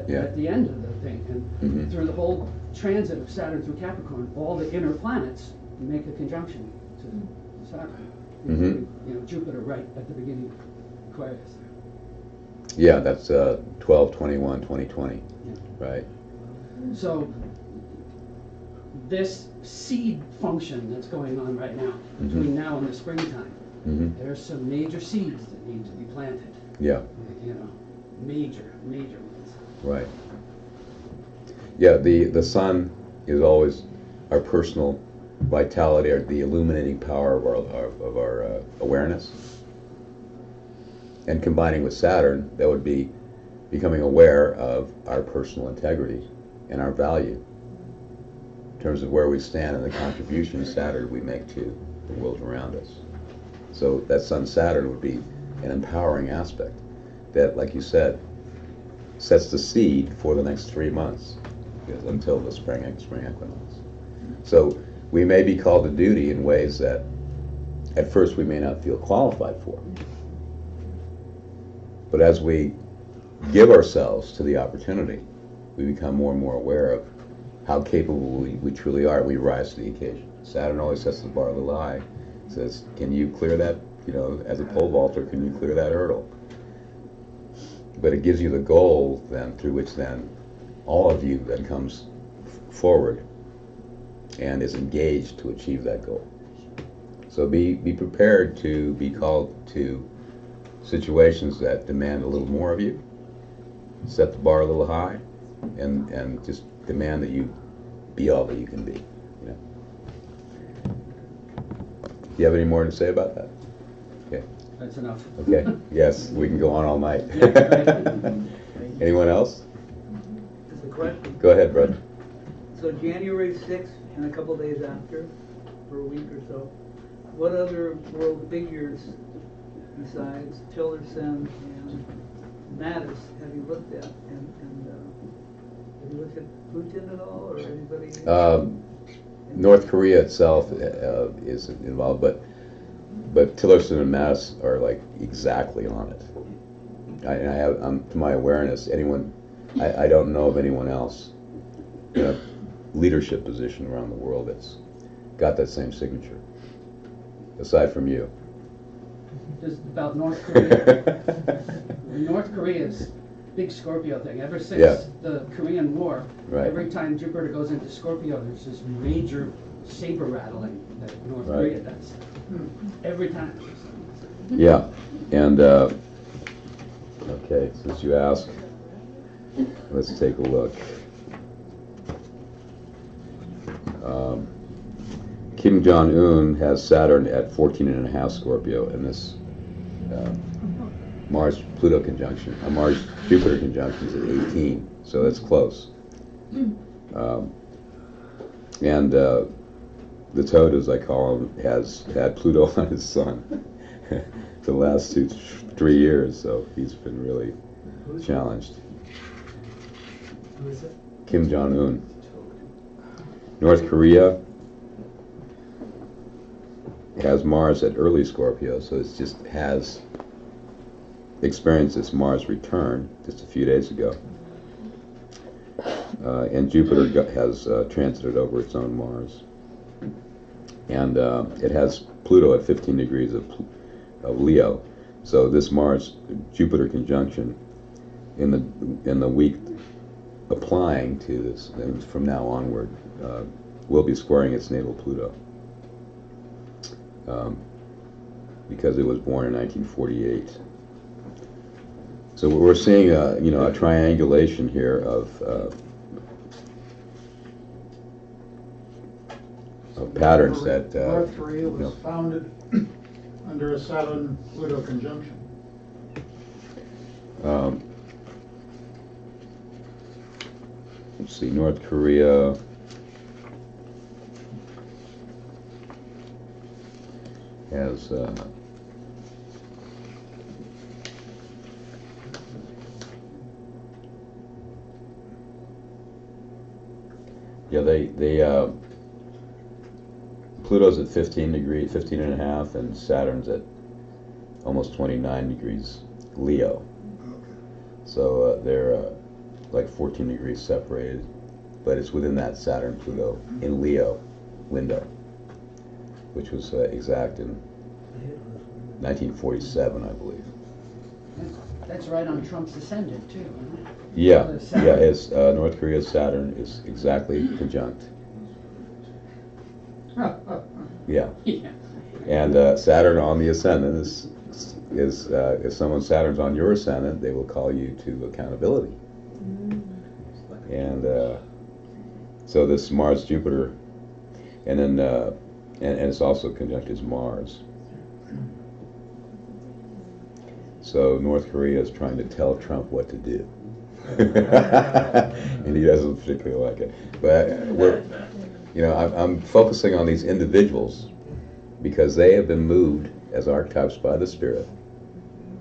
Speaker 1: Yeah.
Speaker 9: at the end of the thing. And
Speaker 1: Mhm.
Speaker 9: through the whole transit of Saturn through Capricorn, all the inner planets make a conjunction to Saturn.
Speaker 1: Mhm.
Speaker 9: Jupiter right at the beginning of Aquarius.
Speaker 1: Yeah, that's 12/21/2020. Right.
Speaker 9: So this seed function that's going on right now,
Speaker 1: Mhm.
Speaker 9: between now and the springtime,
Speaker 1: Mm-hmm.
Speaker 9: there's some major seeds that need to be planted.
Speaker 1: Yeah.
Speaker 9: Major ones.
Speaker 1: Right. Yeah. The sun is always our personal vitality, or the illuminating power of our awareness. And combining with Saturn, that would be becoming aware of our personal integrity and our value in terms of where we stand and the contribution Saturn we make to the world around us. So that Sun Saturn would be an empowering aspect that, like you said, sets the seed for the next 3 months, until the spring equinox. So we may be called to duty in ways that at first we may not feel qualified for. But as we give ourselves to the opportunity, we become more and more aware of how capable we truly are. We rise to the occasion. Saturn always sets the bar a little high. Says, can you clear that, as a pole vaulter, can you clear that hurdle? But it gives you the goal then, through which then all of you then comes forward and is engaged to achieve that goal. So be prepared to be called to situations that demand a little more of you, set the bar a little high, and just demand that you be all that you can be. You know. Do you have any more to say about that? Okay.
Speaker 9: That's enough.
Speaker 1: Okay. Yes, we can go on all night. Anyone else?
Speaker 10: Just a question.
Speaker 1: Go ahead, Brad.
Speaker 10: So January 6th and a couple days after, for a week or so, what other world figures besides Tillerson and Mattis have you looked at? And have you looked at Putin at all, or anybody?
Speaker 1: North Korea itself is involved, but Tillerson and Mattis are like exactly on it. To my awareness, I don't know of anyone else in a leadership position around the world that's got that same signature, aside from you.
Speaker 9: Just about North Korea. North Korea's big Scorpio thing. Ever since
Speaker 1: Yeah.
Speaker 9: the Korean War,
Speaker 1: Right.
Speaker 9: every time Jupiter goes into Scorpio, there's this major saber rattling that North
Speaker 1: Right.
Speaker 9: Korea does. Every time.
Speaker 1: Yeah, and okay, since you ask, let's take a look. Kim Jong-un has Saturn at 14.5 Scorpio, and this Mars-Pluto conjunction, Mars-Jupiter conjunction is at 18, so that's close. And the toad, as I call him, has had Pluto on his sun the last 3 years, so he's been really challenged.
Speaker 10: Who is it?
Speaker 1: Kim Jong-un. North Korea has Mars at early Scorpio, so it just has experienced its Mars return just a few days ago. And Jupiter has transited over its own Mars. And it has Pluto at 15 degrees of Leo. So this Mars-Jupiter conjunction in the week applying to this, and from now onward, will be squaring its natal Pluto. Because it was born in 1948. So we're seeing a triangulation here of patterns that
Speaker 3: North Korea was founded under a Saturn-Pluto conjunction.
Speaker 1: Let's see, North Korea has Pluto's at 15 and a half, and Saturn's at almost 29 degrees Leo. So they're like 14 degrees separated, but it's within that Saturn-Pluto in Leo window, which was exact in 1947, I believe.
Speaker 9: That's right on Trump's ascendant, too, isn't it?
Speaker 1: Yeah,
Speaker 9: Saturn.
Speaker 1: it's North Korea's Saturn is exactly conjunct. Yeah,
Speaker 9: Yeah.
Speaker 1: and Saturn on the ascendant is if someone's Saturn's on your ascendant, they will call you to accountability. And so this Mars-Jupiter, and then and it's also conjunct is Mars. So North Korea is trying to tell Trump what to do. And he doesn't particularly like it. But I'm focusing on these individuals because they have been moved as archetypes by the Spirit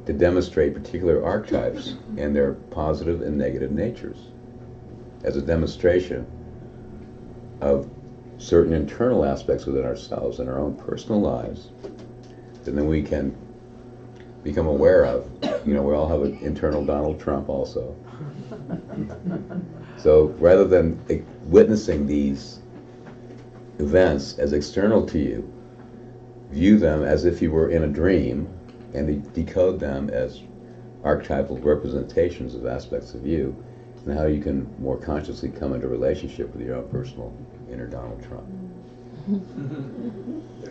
Speaker 1: to demonstrate particular archetypes and their positive and negative natures as a demonstration of certain internal aspects within ourselves and our own personal lives that then we can become aware of. We all have an internal Donald Trump also. So rather than witnessing these events as external to you, view them as if you were in a dream and decode them as archetypal representations of aspects of you and how you can more consciously come into relationship with your own personal inner Donald Trump.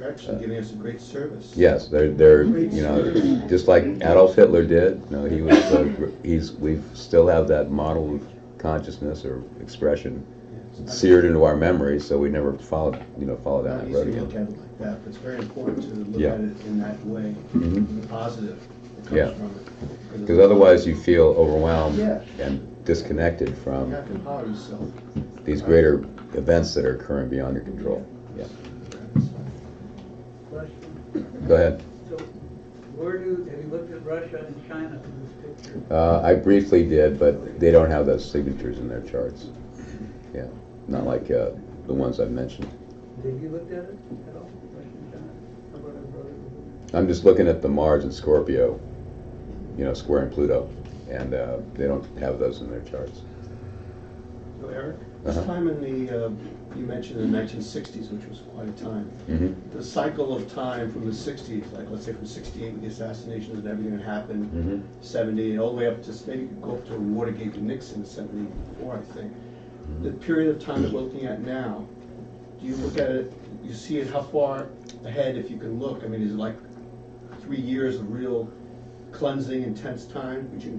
Speaker 11: They're actually giving us a great service.
Speaker 1: Yes, they're you know, just like Adolf Hitler did. You know, he was we still have that model of consciousness or expression seared into our memory, so we never follow down that road
Speaker 11: Easy to
Speaker 1: again.
Speaker 11: look at it like that, but it's very important to look
Speaker 1: Yeah.
Speaker 11: at it in that way,
Speaker 1: Mhm.
Speaker 11: the positive that comes
Speaker 1: Yeah.
Speaker 11: from it.
Speaker 1: Because otherwise you feel overwhelmed
Speaker 11: Yeah.
Speaker 1: and disconnected
Speaker 11: You
Speaker 1: from
Speaker 11: have to empower yourself.
Speaker 1: these greater events that are occurring beyond your control. Yeah.
Speaker 10: Question.
Speaker 1: Go ahead.
Speaker 10: So, have you looked at Russia and China in this picture?
Speaker 1: I briefly did, but they don't have those signatures in their charts. Yeah, not like the ones I've mentioned.
Speaker 10: Have you looked at it at all, Russia and China? How about our brother?
Speaker 1: I'm just looking at the Mars and Scorpio, squaring Pluto, and they don't have those in their charts.
Speaker 11: So Eric, this
Speaker 1: Uh-huh.
Speaker 11: time in the, you mentioned the 1960s, which was quite a time.
Speaker 1: Mm-hmm.
Speaker 11: The cycle of time from the 60s, like let's say from 68 with the assassinations and everything that happened,
Speaker 1: Mm-hmm.
Speaker 11: 70, all the way up to, maybe you could go up to Watergate and Nixon, 74, I think. The period of time that we're looking at now, do you look at it, you see it, how far ahead, if you can look? I mean, is it like 3 years of real cleansing, intense time between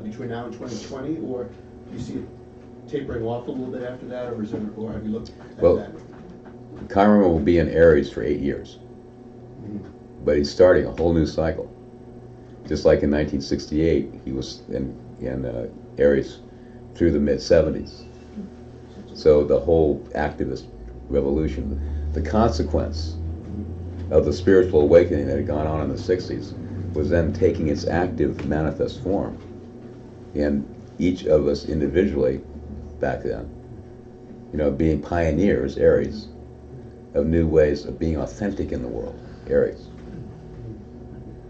Speaker 11: between now and 2020, or do you see it tapering off a little bit after that, or have you looked at
Speaker 1: Well,
Speaker 11: that?
Speaker 1: Chiron will be in Aries for 8 years, but he's starting a whole new cycle. Just like in 1968, he was in Aries through the mid-70s. So the whole activist revolution, the consequence of the spiritual awakening that had gone on in the 60s was then taking its active manifest form in each of us individually back then, being pioneers, Aries, of new ways of being authentic in the world, Aries,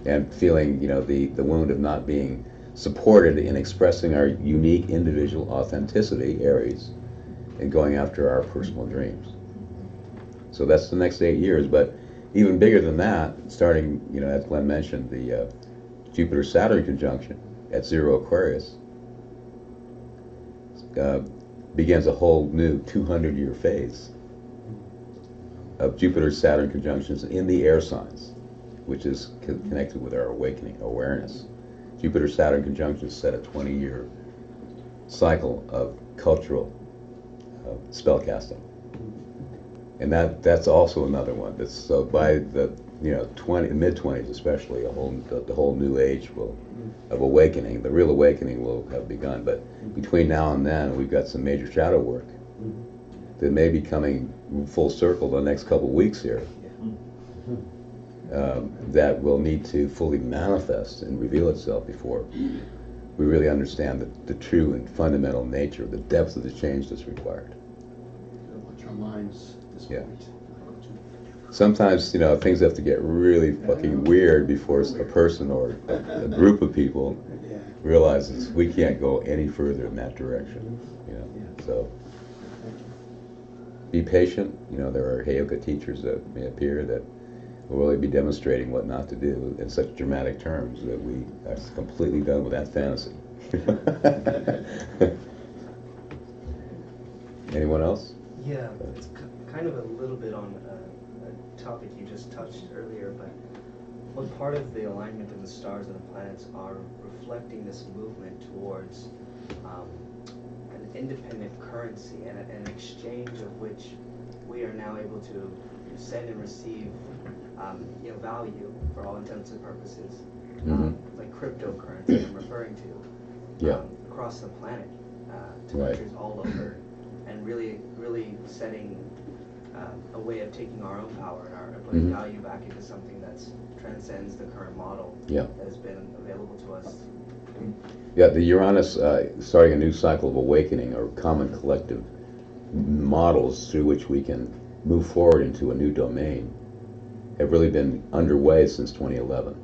Speaker 1: and feeling, the wound of not being supported in expressing our unique individual authenticity, Aries, and going after our personal dreams. So that's the next 8 years, but even bigger than that, starting, as Glenn mentioned, the Jupiter-Saturn conjunction at 0 Aquarius begins a whole new 200-year phase of Jupiter-Saturn conjunctions in the air signs, which is connected with our awakening, awareness. Jupiter-Saturn conjunctions set a 20-year cycle of cultural spellcasting. And that's also another one. That's so by the mid-20s especially, the whole new age of awakening. The real awakening will have begun. But between now and then, we've got some major shadow work that may be coming full circle the next couple of weeks here. That will need to fully manifest and reveal itself before we really understand the true and fundamental nature, the depth of the change that's required.
Speaker 11: Watch our minds at this
Speaker 1: Yeah.
Speaker 11: point.
Speaker 1: Sometimes, things have to get really fucking weird before a person or a group of people
Speaker 11: Yeah.
Speaker 1: realizes we can't go any further in that direction. So be patient. There are Heyoka teachers that may appear that will really be demonstrating what not to do in such dramatic terms that we are completely done with that fantasy. Anyone else?
Speaker 7: Yeah, it's kind of a little bit on a topic you just touched earlier, but what part of the alignment of the stars and the planets are reflecting this movement towards an independent currency and an exchange of which we are now able to send and receive value for all intents and purposes, like cryptocurrency I'm referring to, across the planet to countries all over, and really setting a way of taking our own power and putting value back into something that transcends the current model that has been available to us.
Speaker 1: Yeah, the Uranus starting a new cycle of awakening or common collective models through which we can move forward into a new domain have really been underway since 2011.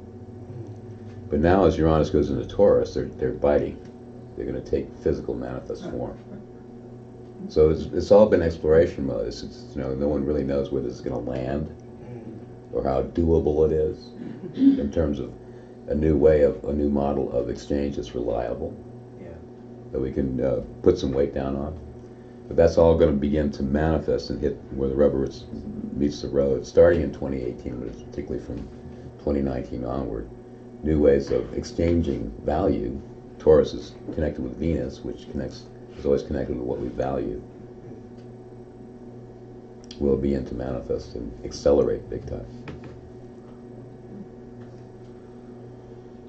Speaker 1: But now as Uranus goes into Taurus, they're biting. They're going to take physical manifest form. So it's all been exploration mode. No one really knows where this is going to land or how doable it is in terms of a new model of exchange that's reliable, that we can put some weight down on. But that's all going to begin to manifest and hit where the rubber meets the road, starting in 2018, but particularly from 2019 onward. New ways of exchanging value. Taurus is connected with Venus, which is always connected with what we value. Will begin to manifest and accelerate big time.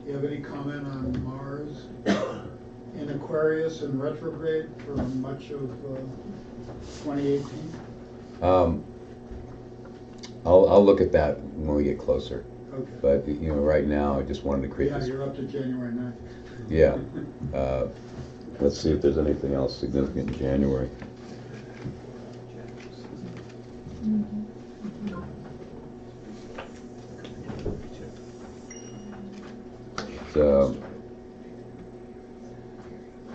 Speaker 3: Do you have any comment on Mars in Aquarius and retrograde for much of 2018?
Speaker 1: I'll look at that when we get closer.
Speaker 3: Okay.
Speaker 1: But right now I just wanted to create
Speaker 3: Yeah,
Speaker 1: this.
Speaker 3: you're up to January 9th.
Speaker 1: Yeah. Let's see if there's anything else significant in January. So,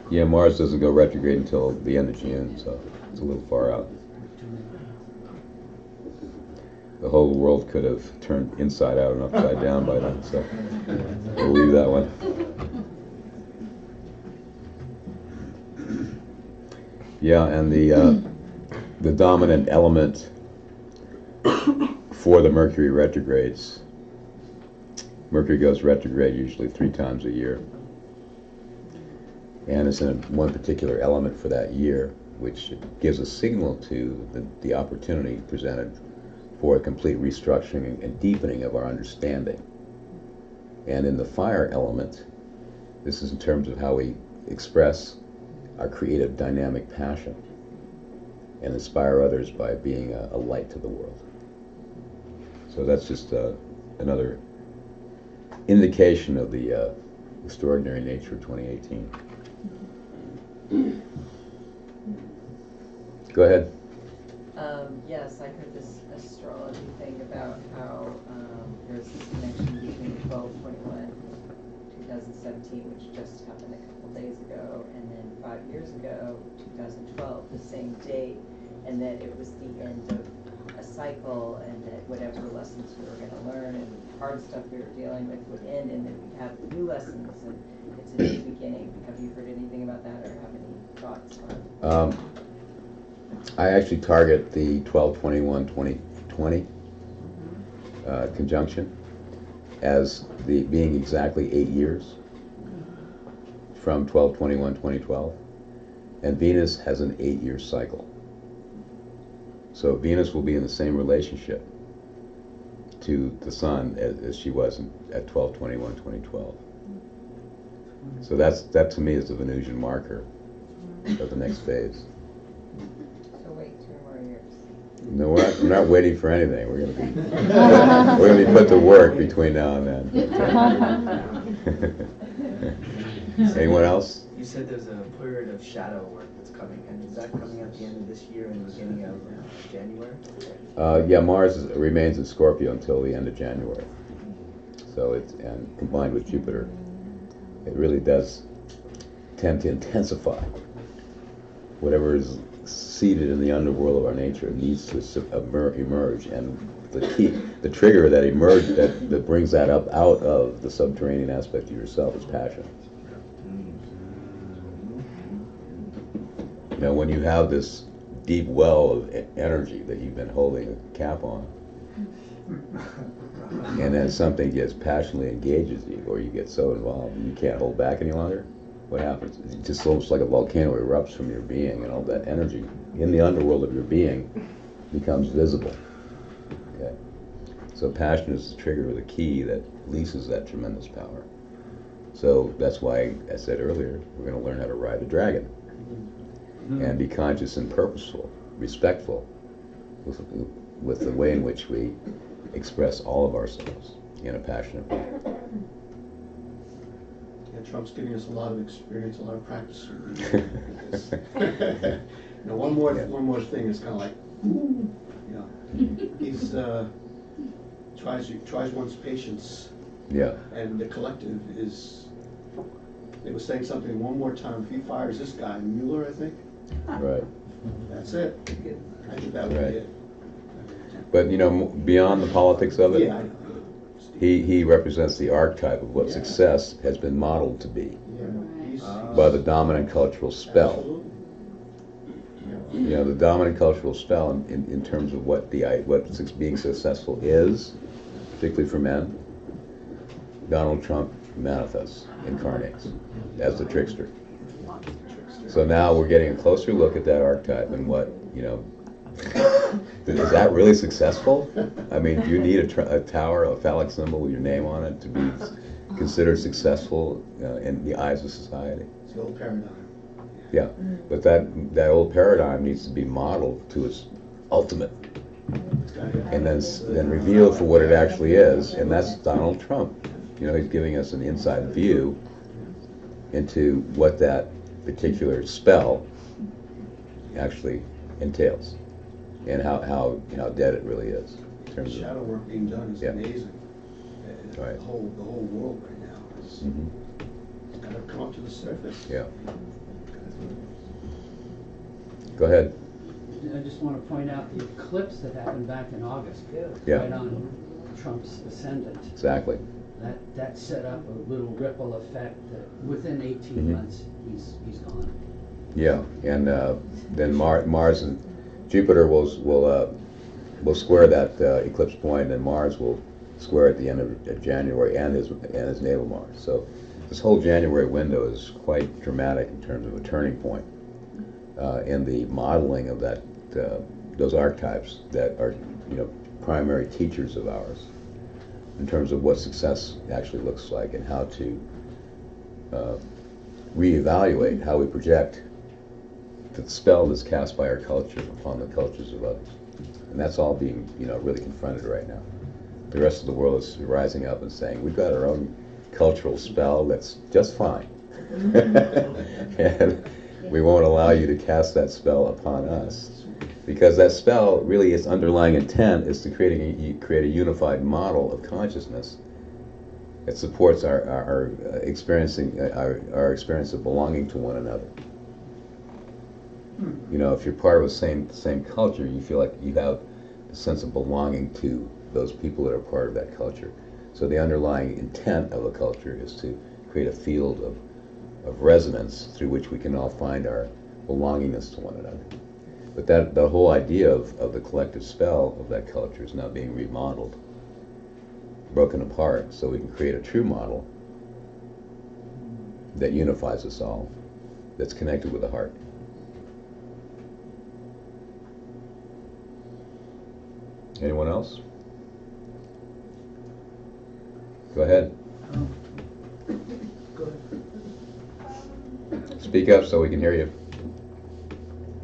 Speaker 1: yeah, Mars doesn't go retrograde until the end of June, so it's a little far out. The whole world could have turned inside out and upside down by then, so we'll leave that one. Yeah, and the dominant element for the Mercury retrogrades, Mercury goes retrograde usually 3 times a year, and it's in one particular element for that year, which gives a signal to the opportunity presented for a complete restructuring and deepening of our understanding. And in the fire element, this is in terms of how we express our creative dynamic passion and inspire others by being a light to the world. So that's just another indication of the extraordinary nature of 2018. Go ahead.
Speaker 2: Yes, I heard this astrology thing about how there's this connection between 12/21/2017, which just happened a couple days ago, and then 5 years ago, 2012, the same date, and that it was the end of a cycle, and that whatever lessons we were going to learn and hard stuff we were dealing with would end, and then we'd have new lessons, and it's a new beginning. Have you heard anything about that, or have any thoughts on it?
Speaker 1: I actually target the 12/21/2020 conjunction as being exactly 8 years from 12/21/2012, and Venus has an 8-year cycle. So Venus will be in the same relationship to the Sun as she was at 12/21/2012. So that to me is the Venusian marker of the next phase.
Speaker 2: So wait 2 more years.
Speaker 1: No, we're not waiting for anything. We're gonna be put to work between now and then. Anyone else?
Speaker 7: You said there's a period of shadow work that's coming, and is that coming at the end of this year and the beginning of January?
Speaker 1: Yeah, Mars remains in Scorpio until the end of January. So and combined with Jupiter, it really does tend to intensify whatever is seated in the underworld of our nature needs to emerge, and the trigger that brings that up out of the subterranean aspect of yourself is passion. You know, when you have this deep well of energy that you've been holding a cap on, and then something gets passionately engages you, or you get so involved and you can't hold back any longer, what happens? It's just almost like a volcano erupts from your being, and all that energy in the underworld of your being becomes visible. Okay, so passion is the trigger or the key that releases that tremendous power. So that's why I said earlier, we're going to learn how to ride a dragon and be conscious and purposeful, respectful with the way in which we express all of ourselves in a passionate way.
Speaker 11: Yeah, Trump's giving us a lot of experience, a lot of practice. One more thing is kind of like, he's tries one's patience.
Speaker 1: Yeah.
Speaker 11: And the collective is. They were saying something one more time. If he fires this guy, Mueller, I think.
Speaker 1: Right.
Speaker 11: That's it. I think that would
Speaker 1: Right.
Speaker 11: be it.
Speaker 1: But beyond the politics of it,
Speaker 11: Yeah, I know.
Speaker 1: he represents the archetype of what success has been modeled to be
Speaker 11: Yeah, he's
Speaker 1: by the dominant cultural spell.
Speaker 11: absolutely.
Speaker 1: You know, the dominant cultural spell in terms of what being successful is, particularly for men, Donald Trump manifests, incarnates as the trickster. So now we're getting a closer look at that archetype and what, you know, is that really successful? I mean, do you need a tower, a phallic symbol with your name on it to be considered successful in the eyes of society?
Speaker 11: It's the old paradigm.
Speaker 1: Yeah, but that old paradigm needs to be modeled to its ultimate, and then revealed for what it actually is, and that's Donald Trump. You know, he's giving us an inside view into what that particular spell actually entails, and how dead it really is in
Speaker 11: The
Speaker 1: terms of.
Speaker 11: shadow work being done is
Speaker 1: Yeah.
Speaker 11: amazing.
Speaker 1: Right.
Speaker 11: The whole world right now is kind of come up to the surface.
Speaker 1: Yeah. Go ahead.
Speaker 9: I just want to point out the eclipse that happened back in August,
Speaker 1: Yeah.
Speaker 9: right on Trump's ascendant.
Speaker 1: Exactly.
Speaker 9: That set up a little ripple effect that within 18 months he's gone.
Speaker 1: Yeah, and then Mars and Jupiter will square that eclipse point, and Mars will square at the end of January, and his natal Mars. So this whole January window is quite dramatic in terms of a turning point in the modeling of those archetypes that are, you know, primary teachers of ours in terms of what success actually looks like and how to reevaluate how we project the spell that's cast by our culture upon the cultures of others. And that's all being, you know, really confronted right now. The rest of the world is rising up and saying, we've got our own cultural spell that's just fine. And we won't allow you to cast that spell upon us. Because that spell, really, its underlying intent is to create a unified model of consciousness that supports our experience of belonging to one another. You know, if you're part of the same culture, you feel like you have a sense of belonging to those people that are part of that culture. So the underlying intent of a culture is to create a field of resonance through which we can all find our belongingness to one another. But the whole idea of the collective spell of that culture is now being remodeled, broken apart, so we can create a true model that unifies us all, that's connected with the heart. Anyone else? Go ahead.
Speaker 10: Go ahead.
Speaker 1: Speak up so we can hear you.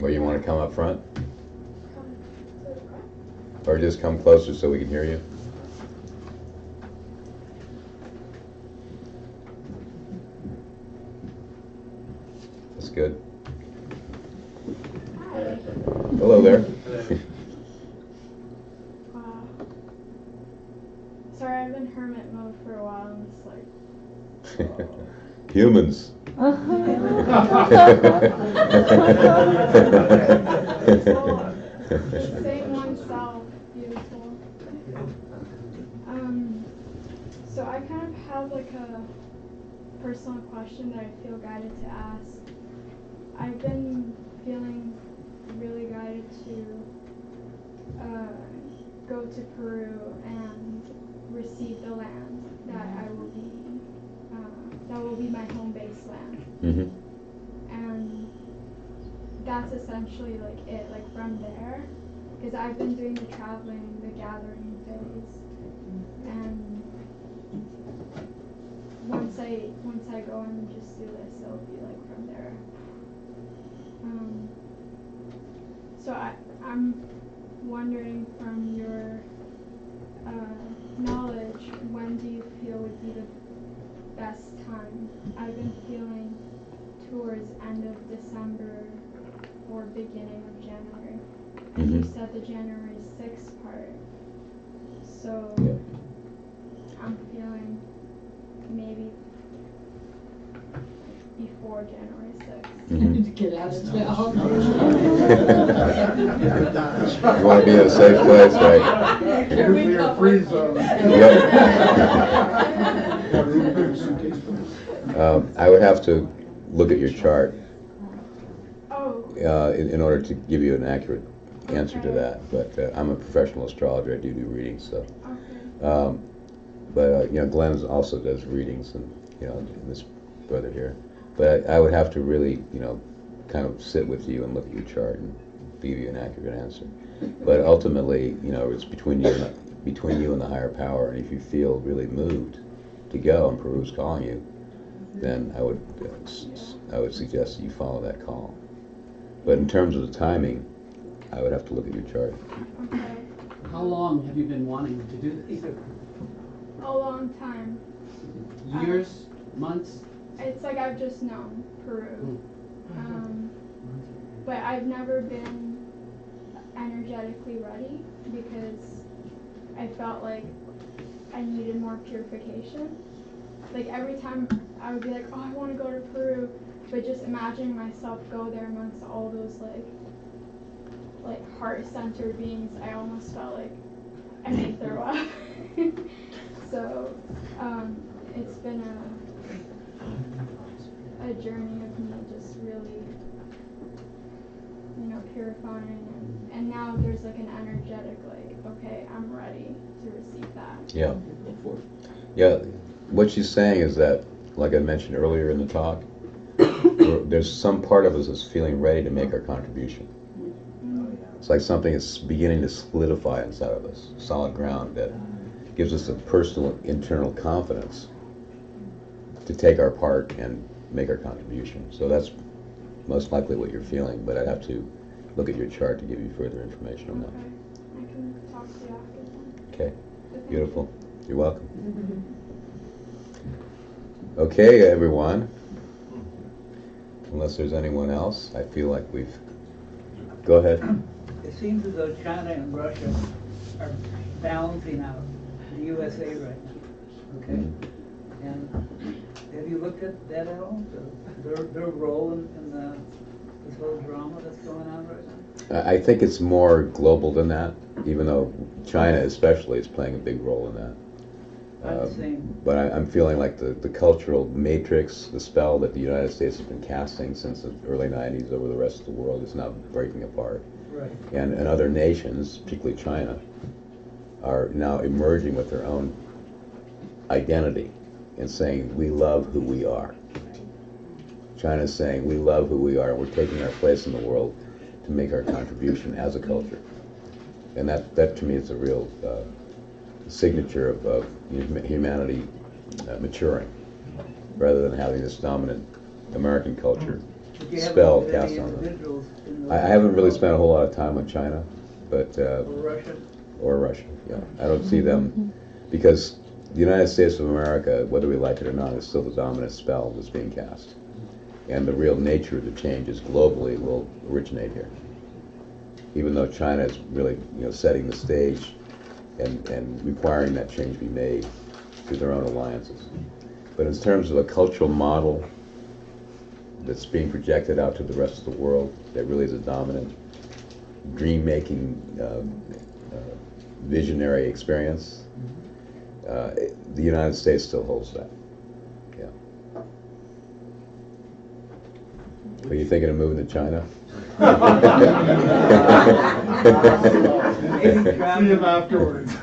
Speaker 1: Or you want to come up front? Or just come closer so we can hear you? That's good. Hello there.
Speaker 12: Sorry, I've been hermit mode for a while and it's like...
Speaker 1: Humans.
Speaker 12: Saying oneself, beautiful. So I kind of have like a personal question that I feel guided to ask. I've been feeling really guided to go to Peru and receive the land that will be my home base land. And that's essentially like it, like from there, because I've been doing the traveling, the gathering phase, and once I go and just do this, it'll be like from there. So I'm wondering, from your knowledge, when do you feel would be the best time? I've been feeling towards end of December or beginning of January. And you said the January 6th part. So I'm feeling maybe before January 6th.
Speaker 6: Get out of town.
Speaker 1: You want to be in a safe place, right?
Speaker 3: Nuclear free zone.
Speaker 1: I would have to look at your chart.
Speaker 12: Oh.
Speaker 1: in order to give you an accurate answer to
Speaker 12: Okay.
Speaker 1: that. But I'm a professional astrologer. I do readings. So,
Speaker 12: Okay.
Speaker 1: but Glenn also does readings, and this brother here. But I would have to really kind of sit with you and look at your chart and give you an accurate answer. But ultimately, it's between you and the higher power. And if you feel really moved to go, and Peru's calling you, then I would suggest that you follow that call. But in terms of the timing, I would have to look at your chart.
Speaker 12: Okay.
Speaker 9: How long have you been wanting to do this?
Speaker 12: A long time.
Speaker 9: Years, months?
Speaker 12: It's like I've just known Peru. But I've never been energetically ready because I felt like I needed more purification. Like every time I would be like, oh, I want to go to Peru, but just imagining myself go there amongst all those like heart-centered beings, I almost felt like I may throw up. So it's been a journey of me just really, purifying, and now there's like an energetic like, okay, I'm ready to receive that.
Speaker 1: Yeah. Yeah. What she's saying is that, like I mentioned earlier in the talk, there's some part of us that's feeling ready to make our contribution. It's like something is beginning to solidify inside of us, solid ground that gives us a personal internal confidence to take our part and make our contribution. So that's most likely what you're feeling, but I'd have to look at your chart to give you further information on that.
Speaker 12: Okay. I can talk to you after then.
Speaker 1: Okay, beautiful. You're welcome. Okay, everyone. Unless there's anyone else, I feel like we've... Go ahead.
Speaker 10: It seems as though China and Russia are balancing out the USA right now, okay? And have you looked at that at all? Their role in this whole drama that's going on right now?
Speaker 1: I think it's more global than that, even though China especially is playing a big role in that. But I'm feeling like the cultural matrix, the spell that the United States has been casting since the early 90s over the rest of the world is now breaking apart.
Speaker 10: Right.
Speaker 1: And other nations, particularly China, are now emerging with their own identity and saying, we love who we are. China's saying, we love who we are, and we're taking our place in the world to make our contribution as a culture. And that to me is a real signature of humanity maturing, rather than having this dominant American culture spell cast on them. I haven't really spent a whole lot of time with China, but or Russia, yeah. I don't see them, because the United States of America, whether we like it or not, is still the dominant spell that's being cast. And the real nature of the changes globally will originate here. Even though China is really, setting the stage and requiring that change be made through their own alliances. But in terms of a cultural model that's being projected out to the rest of the world, that really is a dominant dream-making, visionary experience, the United States still holds that. Yeah. Are you thinking of moving to China?
Speaker 3: See him afterwards.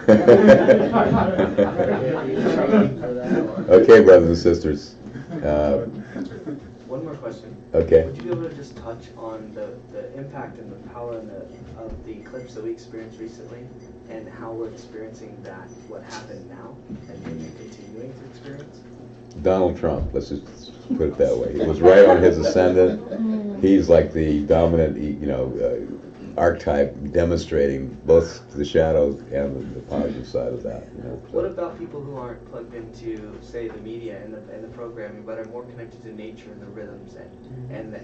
Speaker 1: Okay, brothers and sisters.
Speaker 7: One more question.
Speaker 1: Okay.
Speaker 7: Would you be able to just touch on the impact and the power and of the eclipse that we experienced recently, and how we're experiencing that, what happened now, and maybe continuing to experience?
Speaker 1: Donald Trump, let's just put it that way. It was right on his ascendant. He's like the dominant, archetype demonstrating both the shadows and the positive side of that.
Speaker 7: What about people who aren't plugged into, say, the media and the programming, but are more connected to nature and the rhythms and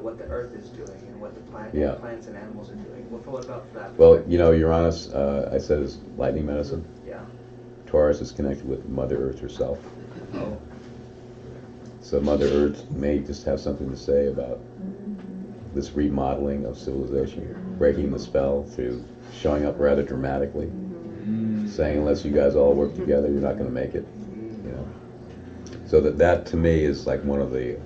Speaker 7: what the earth is doing and what the plants and animals are doing? What about that?
Speaker 1: Well, Uranus, I said, is lightning medicine.
Speaker 7: Yeah.
Speaker 1: Taurus is connected with Mother Earth herself.
Speaker 7: Oh.
Speaker 1: So Mother Earth may just have something to say about this remodeling of civilization, breaking the spell through showing up rather dramatically, saying unless you guys all work together, you're not going to make it. So that to me is like one of the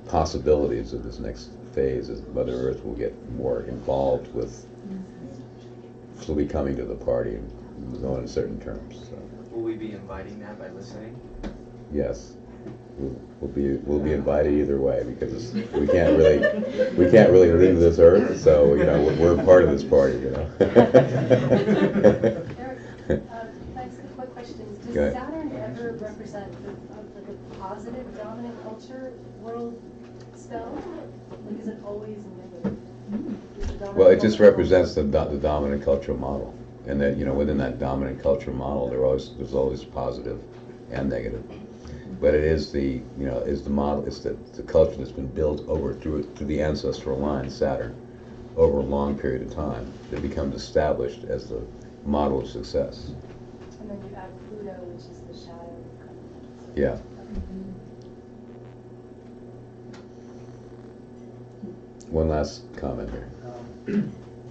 Speaker 1: possibilities of this next phase as Mother Earth will get more involved with, she'll be coming to the party and on certain terms. So.
Speaker 7: Will we be inviting that by listening?
Speaker 1: Yes, we'll be invited either way because we can't really leave this earth. So we're part of this party.
Speaker 13: Eric, thanks. A quick question: does Saturn ever represent like a positive dominant culture world spell? Like, is it always negative?
Speaker 1: Well, it just represents the dominant cultural model, and that within that dominant cultural model, there's always positive and negative. But it is the model. It's the culture that's been built over through the ancestral line, Saturn, over a long period of time. That becomes established as the model of success.
Speaker 13: And then you have Pluto, which is the shadow.
Speaker 1: Yeah. One last comment here.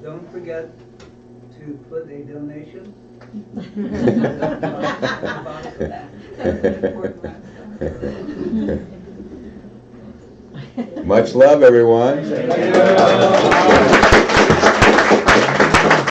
Speaker 10: Don't forget to put a donation.
Speaker 1: Much love, everyone.